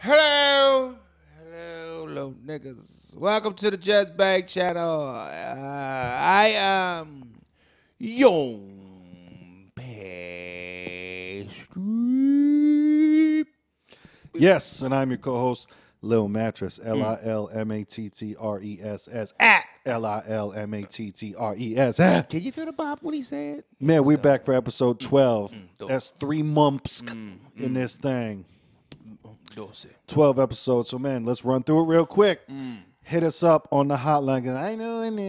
Hello, little niggas. Welcome to the Just Bag Channel. I am Young Pastry. Yes, and I'm your co-host, Lil Mattress, Lilmattress, at Lilmattress. Can you feel the bop when he said? Man, we're back for episode 12. That's 3 months in this thing. 12 episodes. So, man, let's run through it real quick. Hit us up on the hotline. I know in the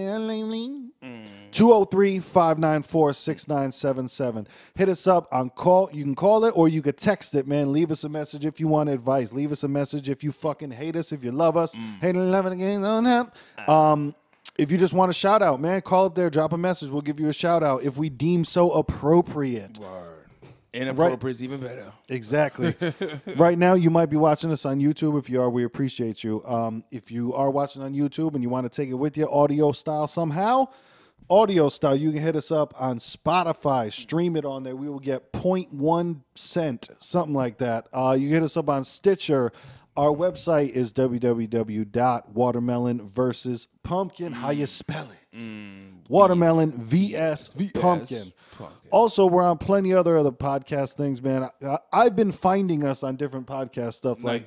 203-594-6977. Hit us up on call. You can call it or you could text it, man. Leave us a message if you want advice. Leave us a message if you fucking hate us, if you love us. Hate and love it again. If you just want a shout out, man, call up there, drop a message. We'll give you a shout out if we deem so appropriate. Word. Inappropriate is even better. Exactly. Right now, you might be watching us on YouTube. If you are, we appreciate you. If you are watching on YouTube and you want to take it with you, audio style somehow, audio style, you can hit us up on Spotify. Stream it on there. We will get 0.1 cent, something like that. You can hit us up on Stitcher. Our website is www.watermelonversuspumpkin. How you spell it? Watermelon vs. Pumpkin. Also, we're on plenty other podcast things, man. I've been finding us on different podcast stuff like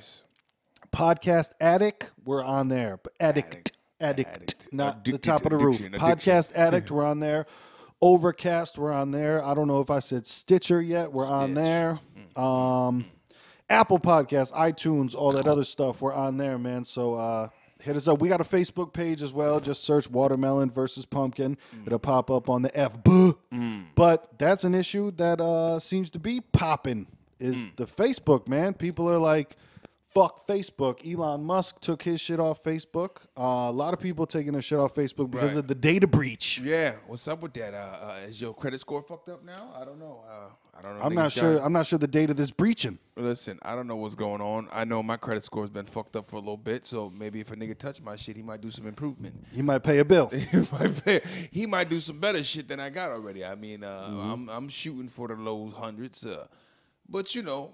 Podcast Addict. We're on there. Addict. Not the top of the roof. Podcast Addict. We're on there. Overcast. We're on there. I don't know if I said Stitcher yet. We're on there. Apple Podcasts, iTunes, all that other stuff. We're on there, man. So hit us up. We got a Facebook page as well. Just search Watermelon versus Pumpkin. It'll pop up on the FB. But that's an issue that seems to be popping is the Facebook, man. People are like, fuck Facebook. Elon Musk took his shit off Facebook. A lot of people taking their shit off Facebook because of the data breach. Yeah, what's up with that? Is your credit score fucked up now? I don't know. I'm not sure. I'm not sure the data that's breaching. Listen, I don't know what's going on. I know my credit score has been fucked up for a little bit, so maybe if a nigga touch my shit, he might do some improvement. He might pay a bill. He might do some better shit than I got already. I mean, I'm shooting for the low hundreds, but you know.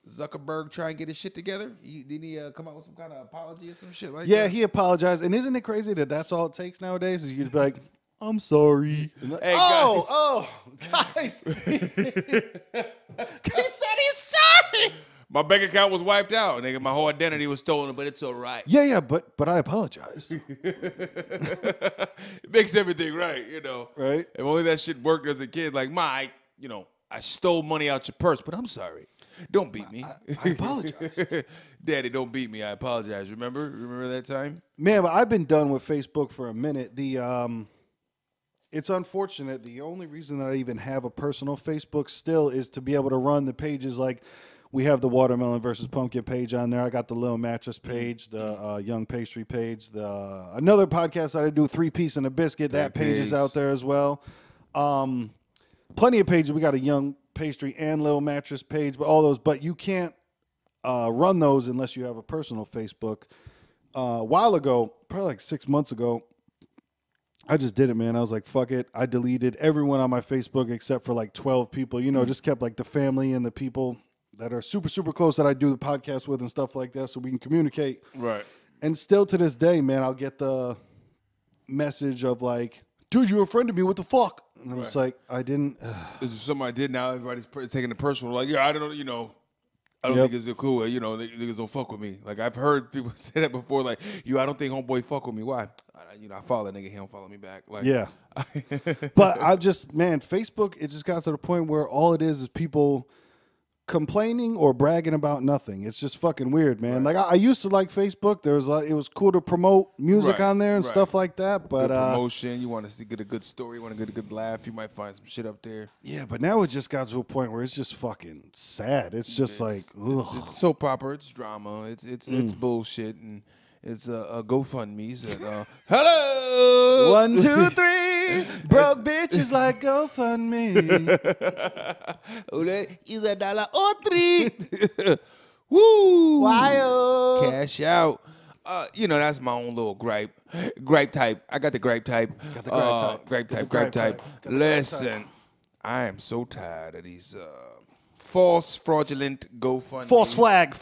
Zuckerberg try and get his shit together? Didn't he come out with some kind of apology or some shit like that? Yeah, he apologized. And isn't it crazy that that's all it takes nowadays? Is you just be like, I'm sorry. Hey, guys. He said he's sorry. My bank account was wiped out, nigga. My whole identity was stolen, but it's all right. Yeah, but I apologize. It makes everything right, you know. Right. If only that shit worked as a kid. Like, I stole money out your purse, but I'm sorry. Don't beat me. I apologize. Daddy, don't beat me. I apologize. Remember that time? Man, but I've been done with Facebook for a minute. It's unfortunate. The only reason that I even have a personal Facebook still is to be able to run the pages like we have the Watermelon versus Pumpkin page on there. I got the Lil Mattress page, the Young Pastry page, another podcast that I do, 3 Piece and a Biscuit. That page is out there as well. Plenty of pages. We got a Young Pastry and Lil Mattress page, but all those. But you can't run those unless you have a personal Facebook. A while ago, probably like 6 months ago, I just did it, man. I was like, fuck it. I deleted everyone on my Facebook except for like 12 people. You know, just kept like the family and the people that are super, super close that I do the podcast with and stuff like that so we can communicate. Right. And still to this day, man, I'll get the message of like, dude, you offended me. What the fuck? And I'm just like, I didn't. This is something I did now. Everybody's taking it personal. Like, yeah, I don't think it's cool. Niggas don't fuck with me. Like, I've heard people say that before. Like, I don't think homeboy fuck with me. Why? I follow that nigga. He don't follow me back. Like, yeah. But I just, man, Facebook, it just got to the point where all it is people complaining or bragging about nothing. It's just fucking weird, man. Like I used to like Facebook. There was it was cool to promote music on there and stuff like that. But good promotion, you want to get a good story, you want to get a good laugh, you might find some shit up there. Yeah, but now it just got to a point where it's just fucking sad. It's just it's soap opera, it's drama, it's bullshit, and it's a GoFundMe's. Hello, 1, 2, 3. Broke bitches like GoFundMe. Is $1 or 3. Woo! Wild. Cash out. That's my own little gripe. Gripe type. I got the gripe type. Gripe type. Listen, I am so tired of these false, fraudulent GoFundMe. False flag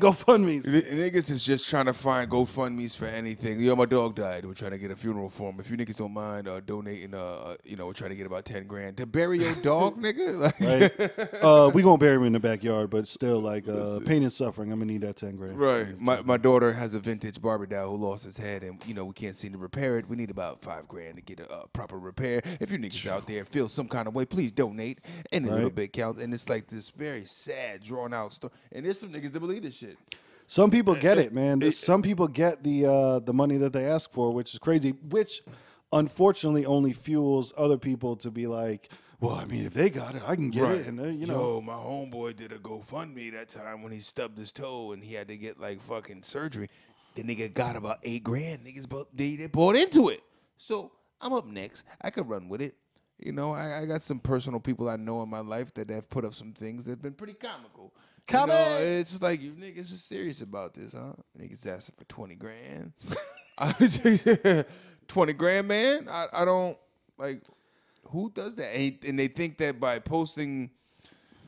GoFundMe's. Niggas is just trying to find GoFundMe's for anything. Yo, my dog died. We're trying to get a funeral for him. If you niggas don't mind donating, we're trying to get about $10,000 to bury your dog, nigga. Like, right. We gonna bury him in the backyard, but still, like, pain and suffering. I'm gonna need that $10,000. Right. My daughter has a vintage Barbie doll who lost his head, and we can't seem to repair it. We need about $5,000 to get a proper repair. If you niggas out there feel some kind of way, please donate. Any little bit counts. And it's like this very sad, drawn out story. And there's some niggas that believe this shit. Some people get it, man. Some people get the money that they ask for, which is crazy. Which, unfortunately, only fuels other people to be like, well, I mean, if they got it, I can get it. And Yo, my homeboy did a GoFundMe that time when he stubbed his toe and he had to get like fucking surgery. The nigga got about $8,000. Niggas they bought into it. So I'm up next. I could run with it. I got some personal people I know in my life that have put up some things that have been pretty comical. It's like, you niggas are serious about this, huh? Niggas asking for $20,000. $20,000, man? I don't, like, who does that? And they think that by posting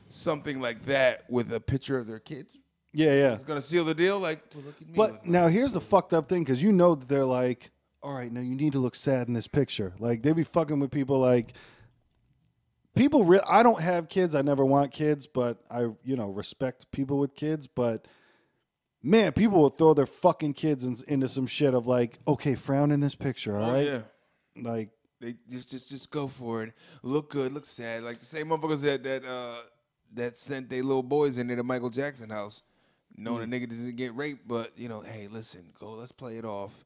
something like that with a picture of their kids, it's going to seal the deal? Like, well, look at me. But now here's the fucked up thing, because that they're like, all right, now you need to look sad in this picture. Like, they be fucking with people like, I don't have kids. I never want kids, but I, respect people with kids. But, man, people will throw their fucking kids into some shit of like, okay, frown in this picture, all right? Yeah. Like, they just go for it. Look good, look sad. Like the same motherfuckers that sent their little boys in there to Michael Jackson house, knowing the nigga doesn't get raped, but, hey, listen, let's play it off.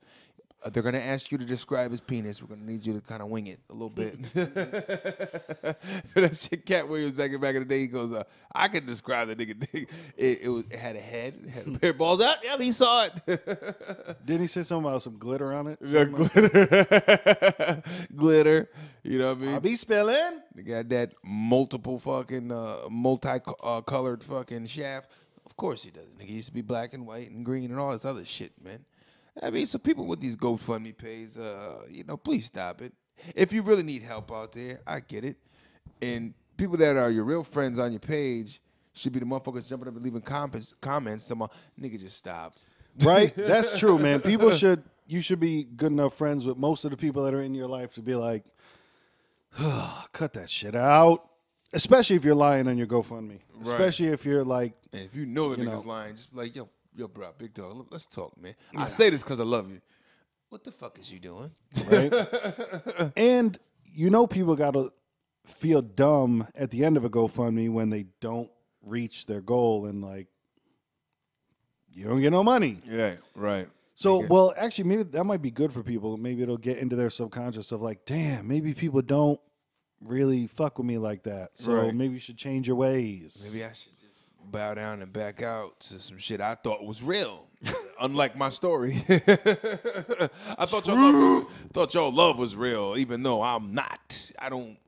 They're going to ask you to describe his penis. We're going to need you to kind of wing it a little bit. That shit, Cat Williams, back in the day, he goes, I could describe the nigga dick. It had a head, it had a pair of balls out. Yep, he saw it. Didn't he say something about some glitter on it? Yeah, glitter. Glitter. You know what I mean? I'll be spilling. They got that multiple fucking, multi-colored fucking shaft. Of course he doesn't. Nigga used to be black and white and green and all this other shit, man. I mean, so people with these GoFundMe pays, please stop it. If you really need help out there, I get it. And people that are your real friends on your page should be the motherfuckers jumping up and leaving comments. Nigga, just stop. Right? That's true, man. You should be good enough friends with most of the people that are in your life to be like, cut that shit out. Especially if you're lying on your GoFundMe. Right. Especially if you're like, and if you know the nigga's lying, just be like, yo, bro, big dog, look, let's talk, man. Yeah. I say this because I love you. What the fuck is you doing? Right? And people got to feel dumb at the end of a GoFundMe when they don't reach their goal and, like, you don't get no money. Yeah, right. So, actually, maybe that might be good for people. Maybe it'll get into their subconscious of, like, damn, maybe people don't really fuck with me like that. So maybe you should change your ways. Maybe I should bow down and back out to some shit I thought was real, unlike my story. I thought y'all love was real, even though I'm not. I don't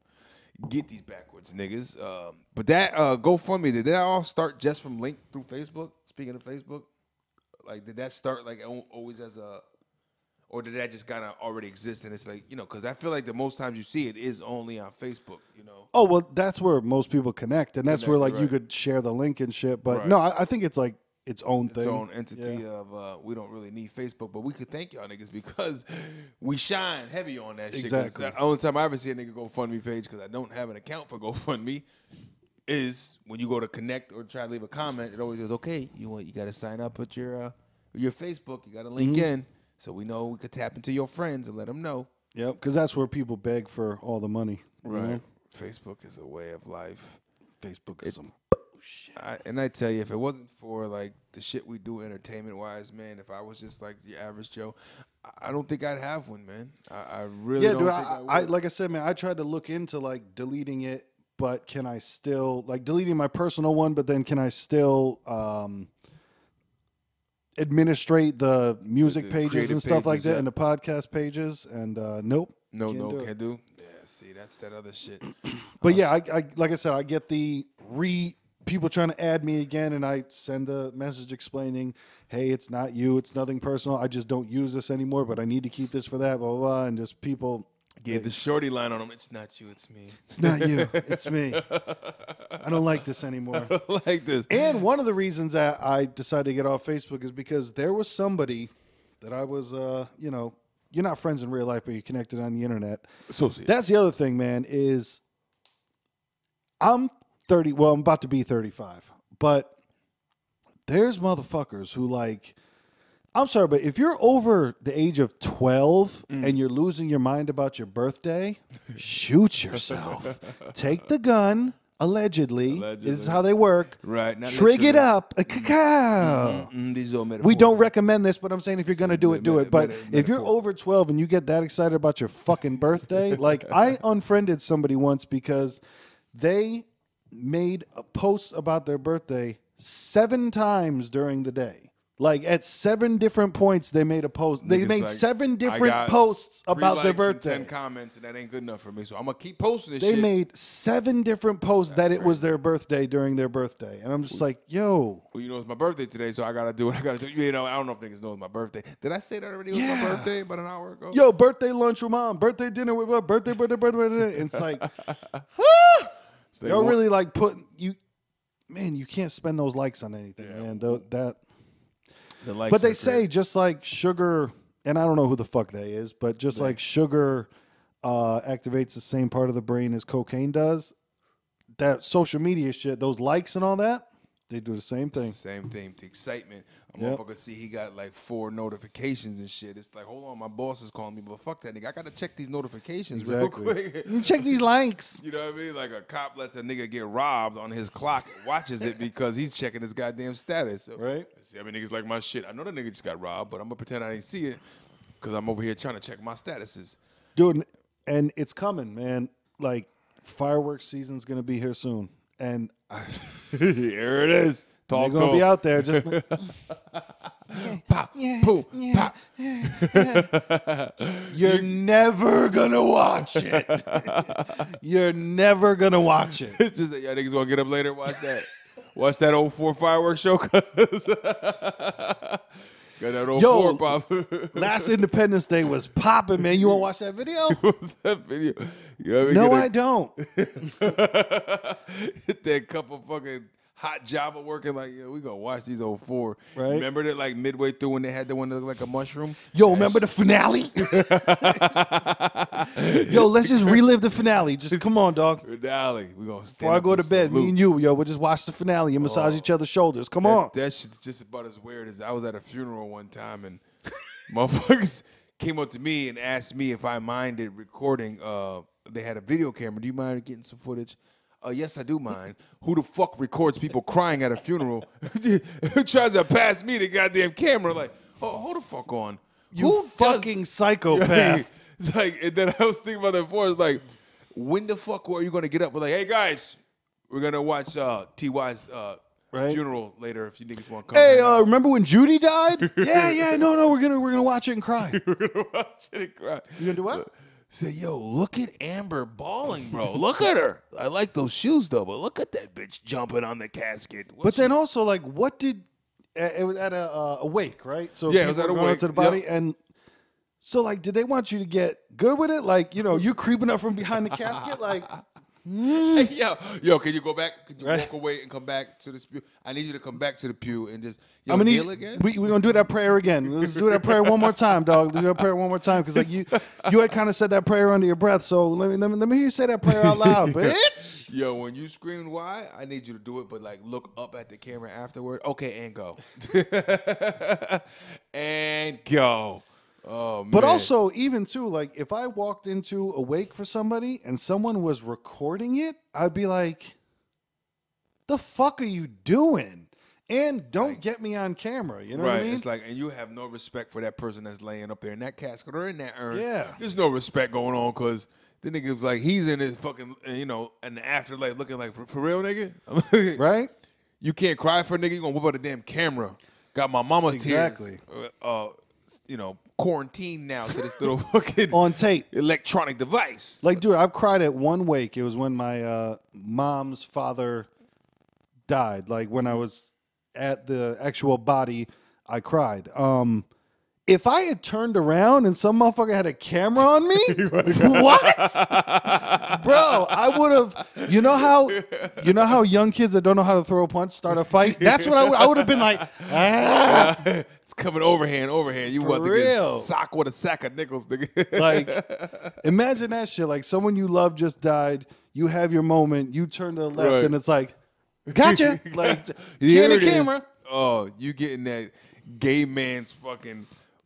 get these backwards niggas. But that GoFundMe, did that all start just from link through Facebook? Speaking of Facebook, like, did that start like always as a, or did that just kind of already exist? And it's like, because I feel like the most times you see it is only on Facebook, Oh, well, that's where most people connect. And that's where, like, you could share the link and shit. But, no, I think it's, like, its own thing. Its own entity of, we don't really need Facebook. But we could thank y'all niggas because we shine heavy on that shit. Exactly. The only time I ever see a nigga GoFundMe page, because I don't have an account for GoFundMe, is when you go to connect or try to leave a comment, it always goes, okay, you got to sign up with your Facebook. You got to link in. So we know we could tap into your friends and let them know. Yep, because that's where people beg for all the money. Right. Facebook is a way of life. Facebook is some bullshit. And I tell you, if it wasn't for, like, the shit we do entertainment-wise, man, if I was just like the average Joe, I don't think I'd have one, man. I really don't think I would. Like I said, man, I tried to look into, like, deleting it, but can I still, like, deleting my personal one, but then can I still administrate the music pages and stuff like that and the podcast pages? And nope. Can't do. Yeah, see, that's that other shit. But yeah, I like I said, I get the people trying to add me again, and I send a message explaining, hey, it's not you, it's nothing personal. I just don't use this anymore, but I need to keep this for that, blah, blah, blah. And just people, Gave the shorty line on him. It's not you, it's me. It's not you, it's me. I don't like this anymore. I don't like this. And one of the reasons that I decided to get off Facebook is because there was somebody that I was, you know, you're not friends in real life, but you're connected on the internet. Associates. That's the other thing, man, is I'm 30, well, I'm about to be 35, but there's motherfuckers who like, I'm sorry, but if you're over the age of 12 and you're losing your mind about your birthday, shoot yourself. Take the gun, allegedly. This is how they work. Right. Trig it up. A cacao. We don't recommend this, but I'm saying if you're going to do it, do it. But if you're over 12 and you get that excited about your fucking birthday, like I unfriended somebody once because they made a post about their birthday 7 times during the day. Like at 7 different points, they made a post. They made like, 7 different posts about their birthday. 10 comments, and that ain't good enough for me. So I'm gonna keep posting this. They shit. made 7 different posts that it was their birthday during their birthday, and I'm just like, yo. Well, you know it's my birthday today, so I gotta do what I gotta do. You know, I don't know if niggas know it's my birthday. Did I say that already? It was my birthday about an hour ago. Yo, birthday lunch with mom, birthday dinner with what? Birthday. It's like, y'all really like putting you. Man, you can't spend those likes on anything, man. But they say just like sugar, and I don't know who the fuck they is, but just like sugar activates the same part of the brain as cocaine does, that social media shit, those likes and all that, they do the same thing. It's the same thing. The excitement. A motherfucker see he got like 4 notifications and shit. It's like, hold on, my boss is calling me, but fuck that nigga. I gotta check these notifications real quick. You check these likes. You know what I mean? Like a cop lets a nigga get robbed on his clock, watches it because he's checking his goddamn status. So, right? See how many niggas like my shit. I know that nigga just got robbed, but I'm gonna pretend I didn't see it because I'm over here trying to check my statuses. Dude, and it's coming, man. Like fireworks season's gonna be here soon, and here it is. They're gonna be out there just pop, poo, pop. You're never gonna watch it. You're never gonna watch it. It's just that y'all niggas gonna get up later and watch that. Watch that 04 fireworks show. Got that 04 pop. Last Independence Day was popping, man. You wanna watch that video? What's that video? No, I don't. Hit that couple fucking hot Java working like, yeah, we gonna watch these 04. Right. Remember that like midway through when they had the one that looked like a mushroom? Yo, remember the finale? Yo, let's just relive the finale. Just come on, dog. Finale. We gonna stand Before I go to bed, me and you, yo, we'll just watch the finale and massage each other's shoulders. Come on. That shit's just about as weird as I was at a funeral one time and motherfuckers came up to me and asked me if I minded recording. They had a video camera. Do you mind getting some footage? Yes, I do mind. Who the fuck records people crying at a funeral? Who tries to pass me the goddamn camera? Like, hold the fuck on. You fucking psychopath. It's like, and then I was thinking about that before. It's like, when the fuck are you going to get up? We're like, hey, guys, we're going to watch T.Y.'s funeral later if you niggas want to come. Hey, remember when Judy died? yeah. No, we're gonna watch it and cry. We're going to watch it and cry. You going to do what? Say, yo, look at Amber balling, bro. Look at her. I like those shoes, though, but look at that bitch jumping on the casket. But then also, like, what did... It was at a wake, right? So yeah, it was at a wake. To the body, and so, like, did they want you to get good with it? Like, you know, you creeping up from behind the casket, like... Hey, yo, can you go back? Can you walk away and come back to the pew? I need you to come back to the pew and just kneel again. We're gonna do that prayer again. Let's do that prayer one more time, dog. Let's do that prayer one more time because like you had kind of said that prayer under your breath. So let me hear you say that prayer out loud, bitch. Yo, when you screamed why, I need you to do it, but like look up at the camera afterward. Okay, and go. And go. Oh, man. But also, even too, like if I walked into a wake for somebody and someone was recording it, I'd be like, "The fuck are you doing?" And don't get me on camera. You know what I mean? It's like, and you have no respect for that person that's laying up there in that casket or in that urn. Yeah, there's no respect going on because the nigga's like he's in his fucking, in the afterlife looking like for real, nigga. Right? You can't cry for a nigga. You gonna whip out a damn camera. Got my mama's tears. Quarantined now to this little fucking on tape electronic device. Like, dude, I've cried at one wake. It was when my mom's father died. Like when I was at the actual body, I cried. If I had turned around and some motherfucker had a camera on me, what? Bro, I would have. You know how young kids that don't know how to throw a punch start a fight. That's what I would have been like. Ah. It's coming overhand. You want to get socked with a sack of nickels, nigga. Like, imagine that shit. Like, someone you love just died. You have your moment. You turn to the left, and it's like, gotcha. Like, here it camera. Is. Oh, you getting that gay man's fucking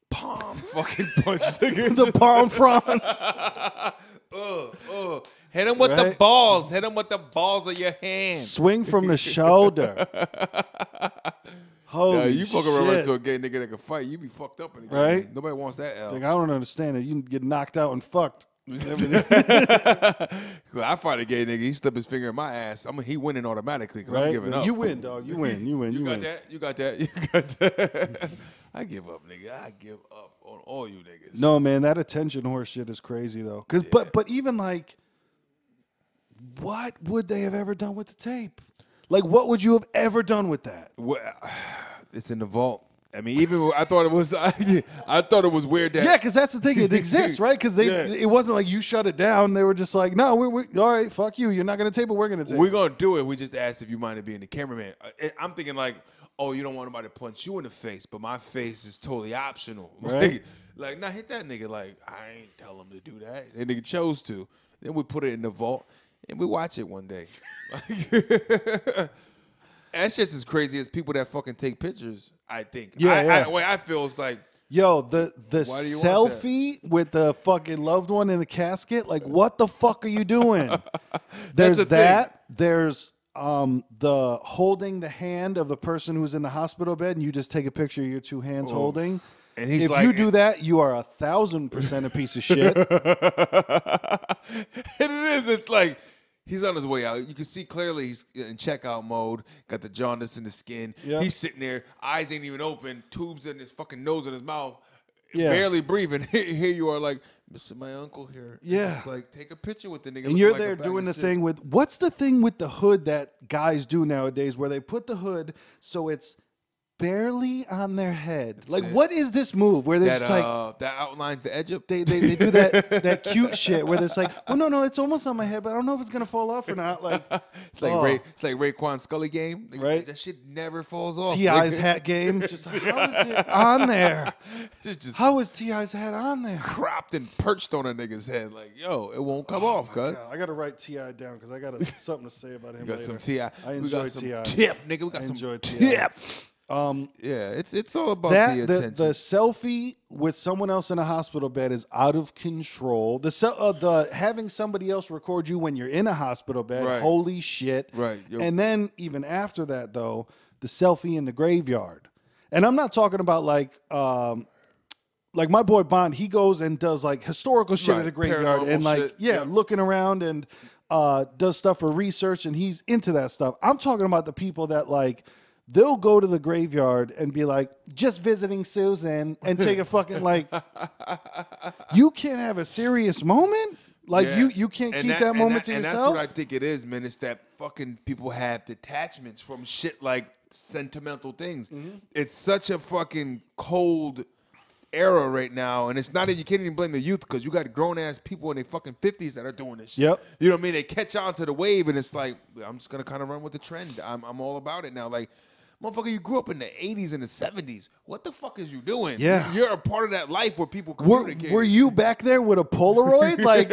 palm fucking punch. The palm fronds. Hit him with the balls. Hit him with the balls of your hand. Swing from the shoulder. Holy you fucking shit. run into a gay nigga that can fight, you be fucked up in the game. Right? Nobody wants that L. Like, I don't understand it. You can get knocked out and fucked. I fight a gay nigga, he slip his finger in my ass. He winning automatically because I'm giving up. You win, dog. You win. You got that. I give up, nigga. I give up on all you niggas. No, man, that attention horse shit is crazy though. But even like, what would they have ever done with the tape? Like, what would you have ever done with that? Well, it's in the vault. I mean, even I thought it was. I thought it was weird that. Yeah, because that's the thing. It exists, right? Because it wasn't like you shut it down. They were just like, no, we all right. Fuck you. You're not gonna tape it. We're gonna tape. We're gonna do it. We just asked if you minded being the cameraman. I'm thinking like, oh, you don't want nobody to punch you in the face, but my face is totally optional. Right? Like, nah, hit that nigga. Like, I ain't tell him to do that. That nigga chose to. Then we put it in the vault and we watch it one day. That's just as crazy as people that fucking take pictures. I think. Yeah. The way I feel is like, yo, the selfie with the fucking loved one in the casket. Like, what the fuck are you doing? There's that. There's the holding the hand of the person who's in the hospital bed, and you just take a picture of your two hands holding. And he's if you do that, you are 1,000% a piece of shit. And it is. It's like he's on his way out. You can see clearly he's in checkout mode. Got the jaundice in the skin. Yep. He's sitting there. Eyes ain't even open. Tubes in his fucking nose and his mouth. Yeah. Barely breathing. Here you are like, Mr. My uncle here. Yeah. It's like, take a picture with the nigga. And you're there doing the thing with, what's the thing with the hood that guys do nowadays where they put the hood so it's barely on their head? That's like, what is this move where there's like that outlines the edge up? They do that cute shit where there's like, well, no, it's almost on my head, but I don't know if it's gonna fall off or not. Like, it's like Raekwon Scully game, right? That shit never falls off. T.I.'s hat game, just how is it on there? How is T.I.'s hat on there? Cropped and perched on a nigga's head, like, yo, it won't come off, cuz. I gotta write T.I. down because I got something to say about him. You got later. Some T.I. I enjoy T.I. Tip, nigga. We got some tip. Yeah, it's all about the attention. The selfie with someone else in a hospital bed is out of control. The having somebody else record you when you're in a hospital bed, right. Holy shit. Right. And then even after that, though, the selfie in the graveyard. And I'm not talking about like my boy Bond, he goes and does like historical shit at the graveyard. Paranormal and like, shit. Looking around and does stuff for research, and he's into that stuff. I'm talking about the people that like, they'll go to the graveyard and be like, just visiting Susan, and take a fucking like, you can't have a serious moment? Like, you can't keep that moment to yourself? And that's what I think it is, man. It's that fucking people have detachments from shit like sentimental things. Mm-hmm. It's such a fucking cold era right now, and it's not that you can't even blame the youth because you got grown-ass people in their fucking 50s that are doing this shit. Yep. You know what I mean? They catch on to the wave, and it's like, I'm just going to kind of run with the trend. I'm all about it now. Like, motherfucker, you grew up in the 80s and the 70s. What the fuck is you doing? Yeah. You're a part of that life where people communicate. Were you back there with a Polaroid? Like,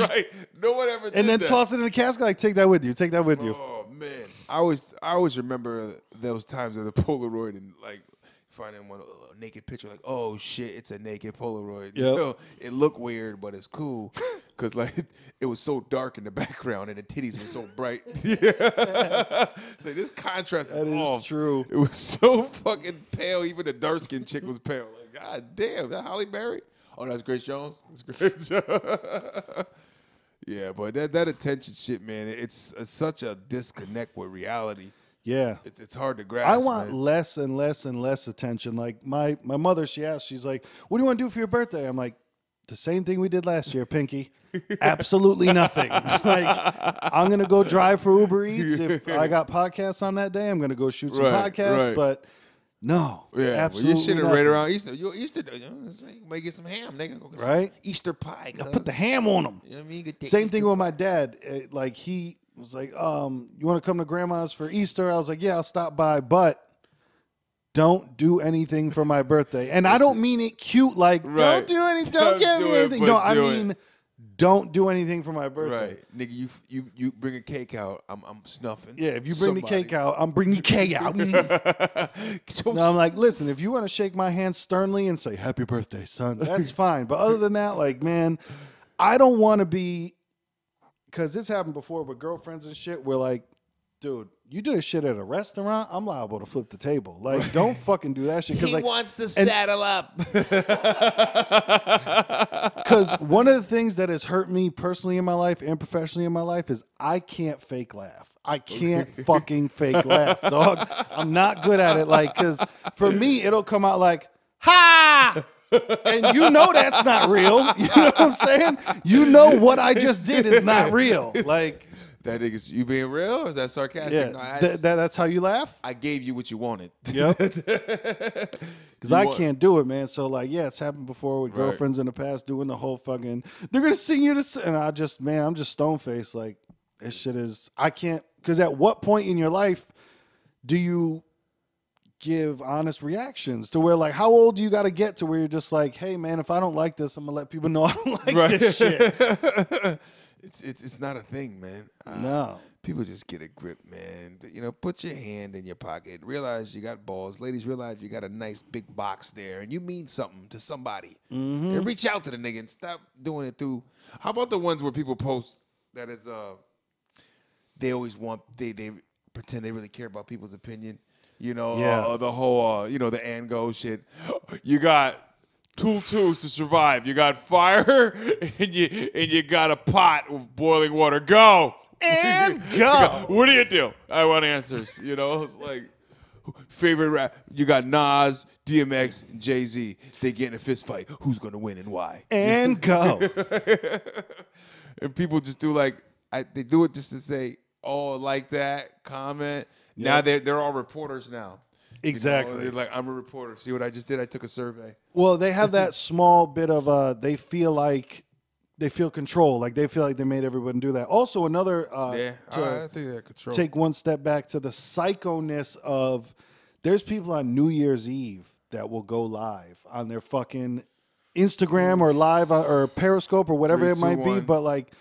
right. No one ever did that. And then toss it in the casket? Like, take that with you. Take that with you. Oh, man. I always remember those times of the Polaroid and, like, finding one a naked picture, like, oh shit, it's a naked Polaroid. Yep. You know, it looked weird, but it's cool because like it was so dark in the background and the titties were so bright. Yeah, so this contrast is off. True. It was so fucking pale. Even the dark skinned chick was pale. Like, god damn, that Halle Berry? Oh, that's Grace Jones. That's Grace Jones. Yeah, but that attention shit, man, it's such a disconnect with reality. Yeah. It's hard to grasp. I want less and less and less attention. Like my mother, she asked, she's like, what do you want to do for your birthday? I'm like, the same thing we did last year, Pinky. Absolutely nothing. Like, I'm going to go drive for Uber Eats. If I got podcasts on that day, I'm going to go shoot some podcasts. Right. But No. Yeah, absolutely well, you should have nothing. right around Easter. You might get some ham, nigga. Go get some Right? Easter pie. I put the ham on them. You know what I mean? You could take Same Easter thing with pie. my dad. Like he was like, you want to come to grandma's for Easter? I was like, yeah, I'll stop by, but don't do anything for my birthday. And I don't mean it cute, like Right. don't give me anything. No, I do mean don't do anything for my birthday. Right, nigga. You bring a cake out. I'm snuffing. Yeah, if you bring the cake out, I'm bringing the cake out. No, I'm like, listen, if you want to shake my hand sternly and say happy birthday, son, that's fine. But other than that, like, man, I don't want to be, because it's happened before with girlfriends and shit. We're like, dude, you do this shit at a restaurant, I'm liable to flip the table. Like, don't fucking do that shit. He like, wants to saddle up. Because one of the things that has hurt me personally in my life and professionally in my life is I can't fake laugh. I can't fucking fake laugh, dog. I'm not good at it. Like, because for me, it'll come out like, ha! And you know that's not real. You know what I'm saying? You know what I just did is not real. Like, That nigga's you being real or is that sarcastic? yeah, No, that's how you laugh? I gave you what you wanted. Yep. Because I can't do it, man. So, like, yeah, it's happened before with girlfriends in the past doing the whole fucking, they're going to sing you this. And I'm just stone faced. Like, this shit is, I can't, because at what point in your life do you give honest reactions to where, like, how old do you got to get to where you're just like, hey, man, if I don't like this, I'm going to let people know I don't like this shit. It's not a thing, man. No. People just get a grip, man. You know, put your hand in your pocket. Realize you got balls. Ladies, realize you got a nice big box there, and you mean something to somebody. Mm-hmm. And reach out to the nigga and stop doing it through. How about the ones where people post that is they always want they pretend they really care about people's opinion. You know, the whole you know, the and go shit. You got tools to survive. You got fire and you got a pot with boiling water. Go. And go. What do you do? I want answers. You know, it's like favorite rap. You got Nas, DMX, and Jay-Z. They get in a fist fight. Who's gonna win and why? And go. And people just do like they do it just to say, oh, like that comment. Yep. Now they're all reporters now. Exactly. You know, they're like, I'm a reporter. See what I just did? I took a survey. Well, they have that small bit of they feel control, like they feel like they made everyone do that. Also, another I think they're control. Take one step back to the psycho-ness of there's people on New Year's Eve that will go live on their fucking Instagram or live or Periscope or whatever 3, it might 2, be, 1. but like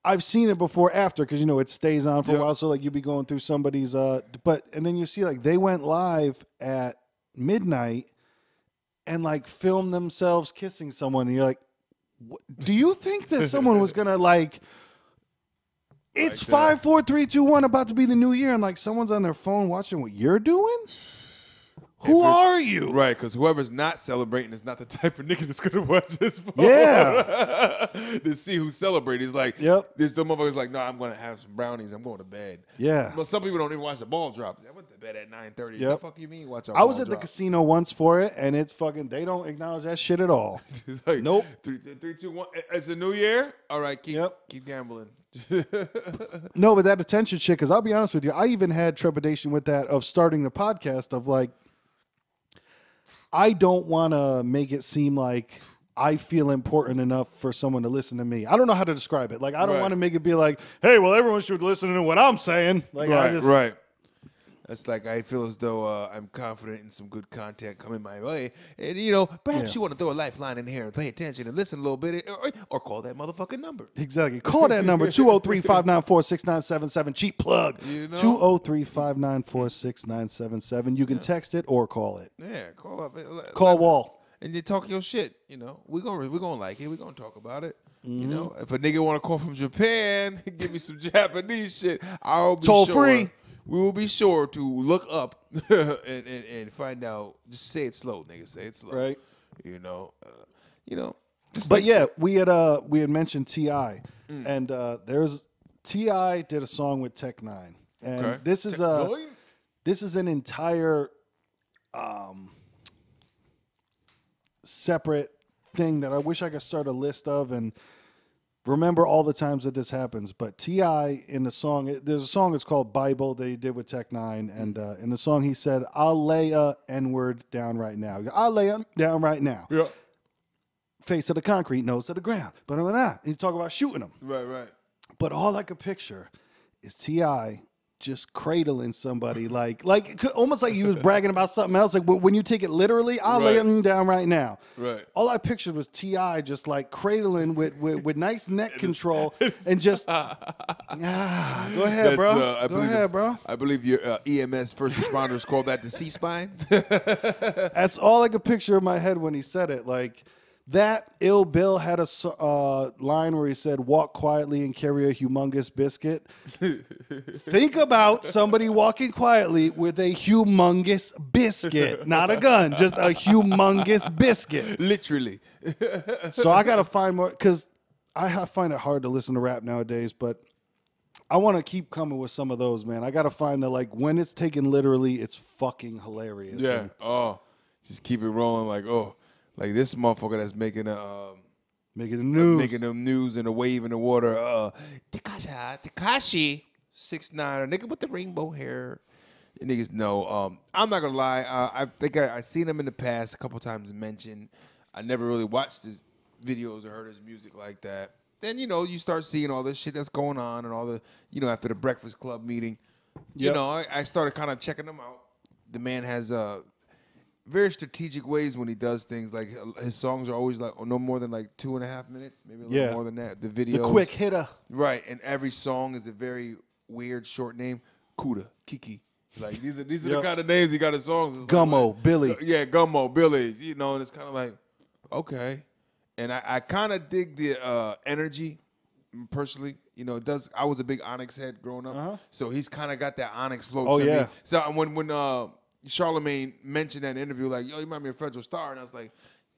I've seen it before after because, you know, it stays on for a while. So like you be going through somebody's and then you see like they went live at midnight and like filmed themselves kissing someone. And you're like, do you think that someone was going to like, it's 5, 4, 3, 2, 1 about to be the new year and like someone's on their phone watching what you're doing? Who are you? Right, because whoever's not celebrating is not the type of nigga that's going to watch this phone. Yeah. To see who's celebrating. He's like, this the motherfucker's like, no, I'm going to have some brownies. I'm going to bed. Yeah. But some people don't even watch the ball drop. I went to bed at 9:30. Yep. The fuck you mean watch a I ball was at drop? the casino once for it, and it's fucking, they don't acknowledge that shit at all. Like, nope. 3, 2, 1. It's a new year? All right, keep gambling. No, but that attention shit, because I'll be honest with you, I even had trepidation with that of starting the podcast of like, I don't want to make it seem like I feel important enough for someone to listen to me. I don't know how to describe it. Like, I don't want to make it be like, hey, well, everyone should listen to what I'm saying. Like, right. That's like I feel as though I'm confident in some good content coming my way. And, you know, perhaps you want to throw a lifeline in here and pay attention and listen a little bit or call that motherfucking number. Exactly. Call that number, 203-594-6977. Cheap plug. You know? 203-594-6977. You can text it or call it. Yeah, call up. Call Wall. And you talk your shit, you know. We're gonna like it. We're going to talk about it. You know, if a nigga want to call from Japan, give me some Japanese shit, I'll be toll free. We will be sure to look up and find out. Just say it slow, nigga. Say it slow. Right. You know. But like, yeah, we had mentioned T.I. and there's T.I. did a song with Tech 9, and this is an entire separate thing that I wish I could start a list of, and remember all the times that this happens, but T.I. in the song, there's a song that's called Bible that he did with Tech Nine, and in the song he said, "I'll lay a N-word down right now. I'll lay a down right now. Yeah. Face to the concrete, nose to the ground." But he's talking about shooting him. Right. But all I could picture is T.I. just cradling somebody, like almost like he was bragging about something else. Like when you take it literally, I'll lay him down right now. Right. All I pictured was T.I. just like cradling with nice neck control and just go ahead, bro. Go ahead, bro. I believe your EMS first responders call that the C-spine. That's all I could picture in my head when he said it. Like that, Ill Bill had a line where he said, "Walk quietly and carry a humongous biscuit." Think about somebody walking quietly with a humongous biscuit, not a gun, just a humongous biscuit. Literally. So I got to find more, because I find it hard to listen to rap nowadays, but I want to keep coming with some of those, man. I got to find that, like, when it's taken literally, it's fucking hilarious. Yeah. Just keep it rolling like this motherfucker that's making the news. Making them news and a wave in the water. Tekashi 6ix9ine, a nigga with the rainbow hair. You niggas know. I'm not gonna lie. I think I seen him in the past a couple times mentioned. I never really watched his videos or heard his music like that. Then you start seeing all this shit that's going on and all the after the Breakfast Club meeting. Yep. I started kind of checking him out. The man has very strategic ways when he does things. Like his songs are always like no more than like 2.5 minutes, maybe a little more than that. The videos, the quick hitter, right? And every song is a very weird short name. Kuda, Kiki, like these are the kind of names he got his songs. It's Gummo, like, Billy, Gummo, Billy. And it's kind of like okay, and I kind of dig the energy personally. It does. I was a big Onyx head growing up, so he's kind of got that Onyx flow. To me. So when Charlemagne mentioned that in an interview, like, yo, you remind me of Fredro Starr. And I was like,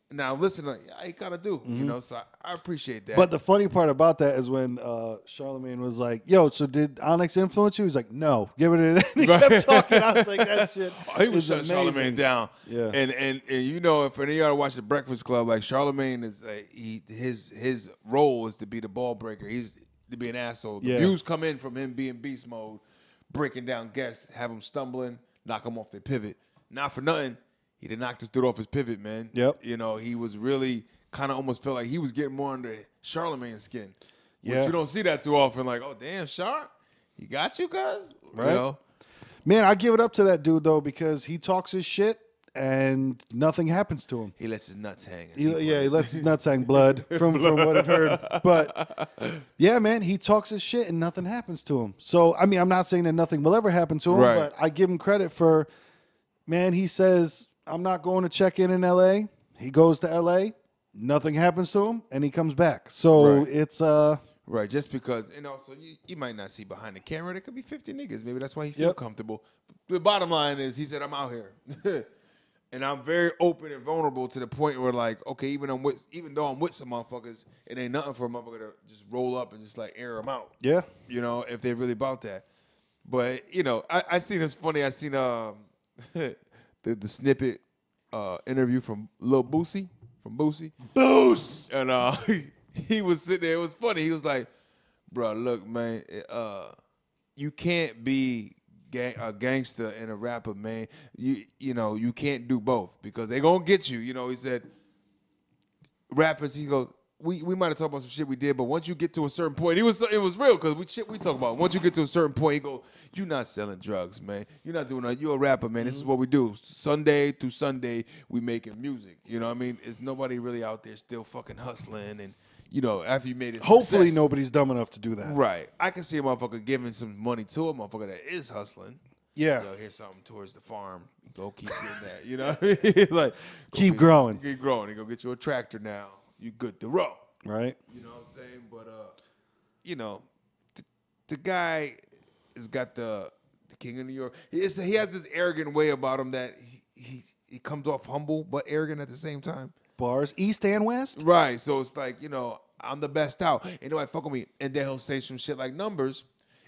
now listen, like, I kind of do, so I appreciate that. But the funny part about that is when Charlemagne was like, yo, so did Onyx influence you? He's like, no, give it in. He kept talking. I was like, that shit he was shutting Charlemagne down. Yeah. And if any of y'all watch the Breakfast Club, like Charlemagne is his role is to be the ball breaker. He's to be an asshole. The views come in from him being beast mode, breaking down guests, have them stumbling, knock them off their pivot. Not for nothing, he did knock this dude off his pivot, man. Yep. He was really kind of almost felt like he was getting more under Charlemagne's skin. Yeah. You don't see that too often. Like, oh, damn, Char, he got you, cuz. Right. Man, I give it up to that dude, though, because he talks his shit and nothing happens to him. He lets his nuts hang. He lets his nuts hang, blood, from what I've heard. But, yeah, man, he talks his shit and nothing happens to him. So, I mean, I'm not saying that nothing will ever happen to him, but I give him credit for, man, he says, I'm not going to check in L.A. He goes to L.A., nothing happens to him, and he comes back. So, it's... Right, just because, so you might not see behind the camera. There could be 50 niggas. Maybe that's why he feel comfortable. The bottom line is he said, I'm out here. And I'm very open and vulnerable to the point where, like, okay, even though I'm with some motherfuckers, it ain't nothing for a motherfucker to just roll up and just, like, air them out. Yeah. If they're really about that. But, I seen this funny. I seen the snippet interview from Lil Boosie, from Boosie. Boost! And he was sitting there. It was funny. He was like, bro, look, man, you can't be a gangster and a rapper, man. You can't do both because they gonna get you. He said, rappers, he goes, we might have talked about some shit we did, but once you get to a certain point, it was real because we talk about. Once you get to a certain point, he go, you're not selling drugs, man. You're not doing that. You're a rapper, man. This is what we do. Sunday through Sunday, we making music. You know what I mean? It's nobody really out there still fucking hustling and. After you made it hopefully nobody's dumb enough to do that. Right. I can see a motherfucker giving some money to a motherfucker that is hustling. Yeah. Here's something towards the farm. Go keep doing that. You know what I mean? Like, keep growing. Keep growing. You go get you a tractor now. You good to roll. Right. You know what I'm saying? But, the guy has got the king of New York. He has this arrogant way about him that he comes off humble but arrogant at the same time. Bars, East and West? Right. So it's like, I'm the best out. Ain't nobody fuck with me. And then he'll say some shit like numbers,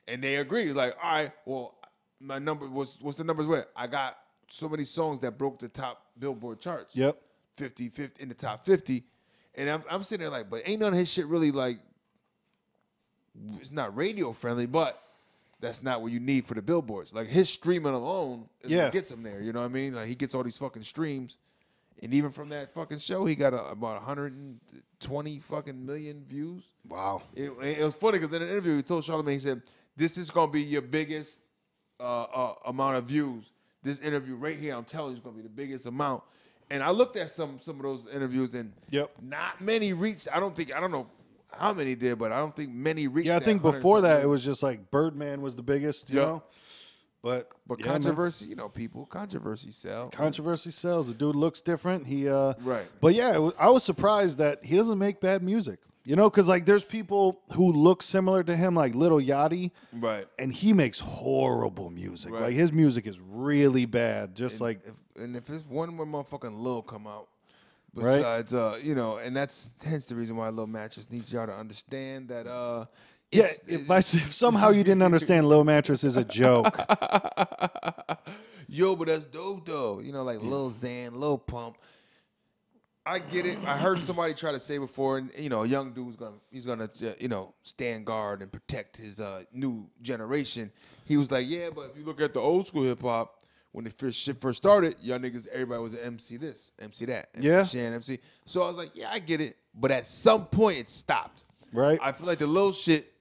and they agree. It's like, all right, well, my number what's the numbers with? I got so many songs that broke the top Billboard charts. Yep. 50 in the top 50. And I'm sitting there like, but ain't none of his shit really like it's not radio friendly, but that's not what you need for the billboards. Like his streaming alone is what gets him there. You know what I mean? Like he gets all these fucking streams, and even from that fucking show, he got about 120 fucking million views. Wow. It was funny because in an interview he told Charlamagne, he said, "This is gonna be your biggest amount of views. This interview right here, I'm telling you, is gonna be the biggest amount." And I looked at some of those interviews, and not many reached. I don't know how many did, but I don't think many reached. Yeah, I think before that it was just like Birdman was the biggest, you know. But controversy, you know, people controversy sell. Controversy sells. The dude looks different. He right. But yeah, I was surprised that he doesn't make bad music. You know, because like there's people who look similar to him, like Lil Yachty, right? And he makes horrible music. Right. Like his music is really bad. Just if there's one more motherfucking Lil come out, besides you know, and that's hence the reason why Lil Mattress needs y'all to understand that if somehow you didn't understand Lil Mattress is a joke. Yo, but that's dope though. You know, like Lil Xan, Lil Pump. I get it. I heard somebody try to say before, and you know, a young dude's gonna you know, stand guard and protect his new generation. He was like, yeah, but if you look at the old school hip hop, when the shit first started, y'all niggas, everybody was an MC this, MC that, MC Shan, MC. So I was like, yeah, I get it, but at some point it stopped. Right. I feel like the little shit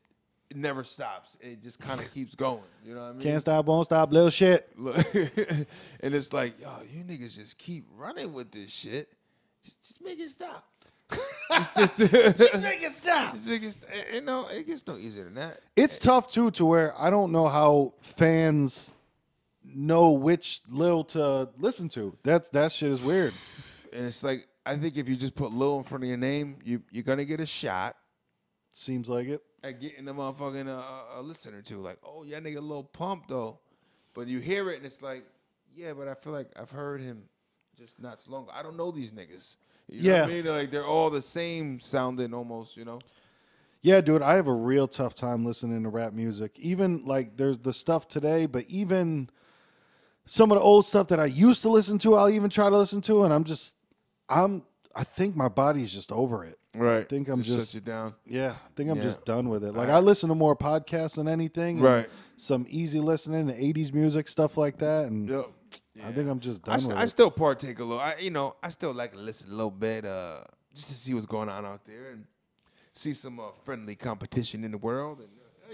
never stops. It just kind of keeps going. You know what I mean? Can't stop, won't stop, little shit. Look, and it's like, yo, you niggas just keep running with this shit. Just make it stop. just make it stop. Just make it stop. You know, it gets no easier than that. It's tough too, to where I don't know how fans know which Lil to listen to. That shit is weird. And it's like, I think if you just put Lil in front of your name, you're gonna get a shot. Seems like it. At getting the motherfucking a listener to, like, oh yeah, nigga, Lil Pump though. But you hear it and it's like, yeah, but I feel like I've heard him just not too long ago. I don't know these niggas. You know what I mean? Like they're all the same sounding almost, you know? Yeah, dude, I have a real tough time listening to rap music. Even like there's the stuff today, but even some of the old stuff that I used to listen to, I'll even try to listen to, and I think my body's just over it. Right. I think I'm just shuts you down. Yeah, I think I'm just done with it. Like I listen to more podcasts than anything. Right. Some easy listening to 80s music, stuff like that. And yeah. I think I'm just done with it. I still partake a little. I still like to listen a little bit just to see what's going on out there and see some friendly competition in the world.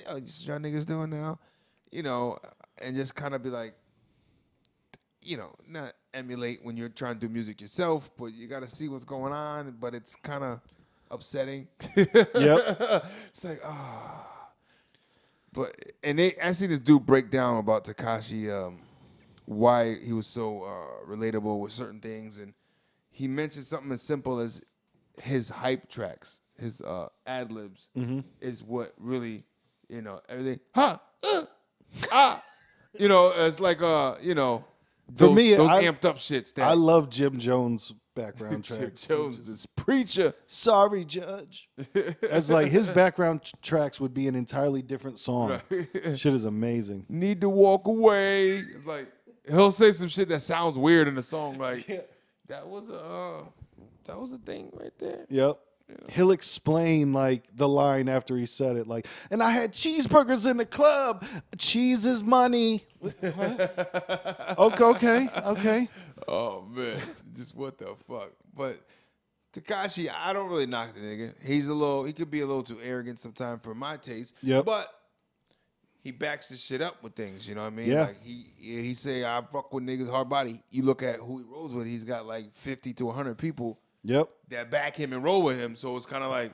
And just y'all niggas doing now, you know, and just kind of be like, you know, not emulate when you're trying to do music yourself, but you got to see what's going on. But it's kind of upsetting. Yep. It's like, But I see this dude break down about Tekashi, why he was so relatable with certain things, and he mentioned something as simple as his hype tracks, his ad libs, is what really, you know, everything. You know, it's like you know, those amped up shits. That I love Jim Jones' background tracks. Jim Jones, this preacher. Sorry, Judge. As like his background tracks would be an entirely different song. Right. Shit is amazing. Need to walk away. Like he'll say some shit that sounds weird in the song. Like that was a thing right there. Yep. You know? He'll explain like the line after he said it, like, and I had cheeseburgers in the club. Cheese is money. Okay. Oh man, just what the fuck. But Tekashi, I don't really knock the nigga. He could be a little too arrogant sometimes for my taste. Yep. But he backs his shit up with things, you know what I mean? Yeah. Like he say I fuck with niggas hard body. You look at who he rolls with, he's got like 50 to 100 people. Yep. That back him and roll with him. So it's kind of like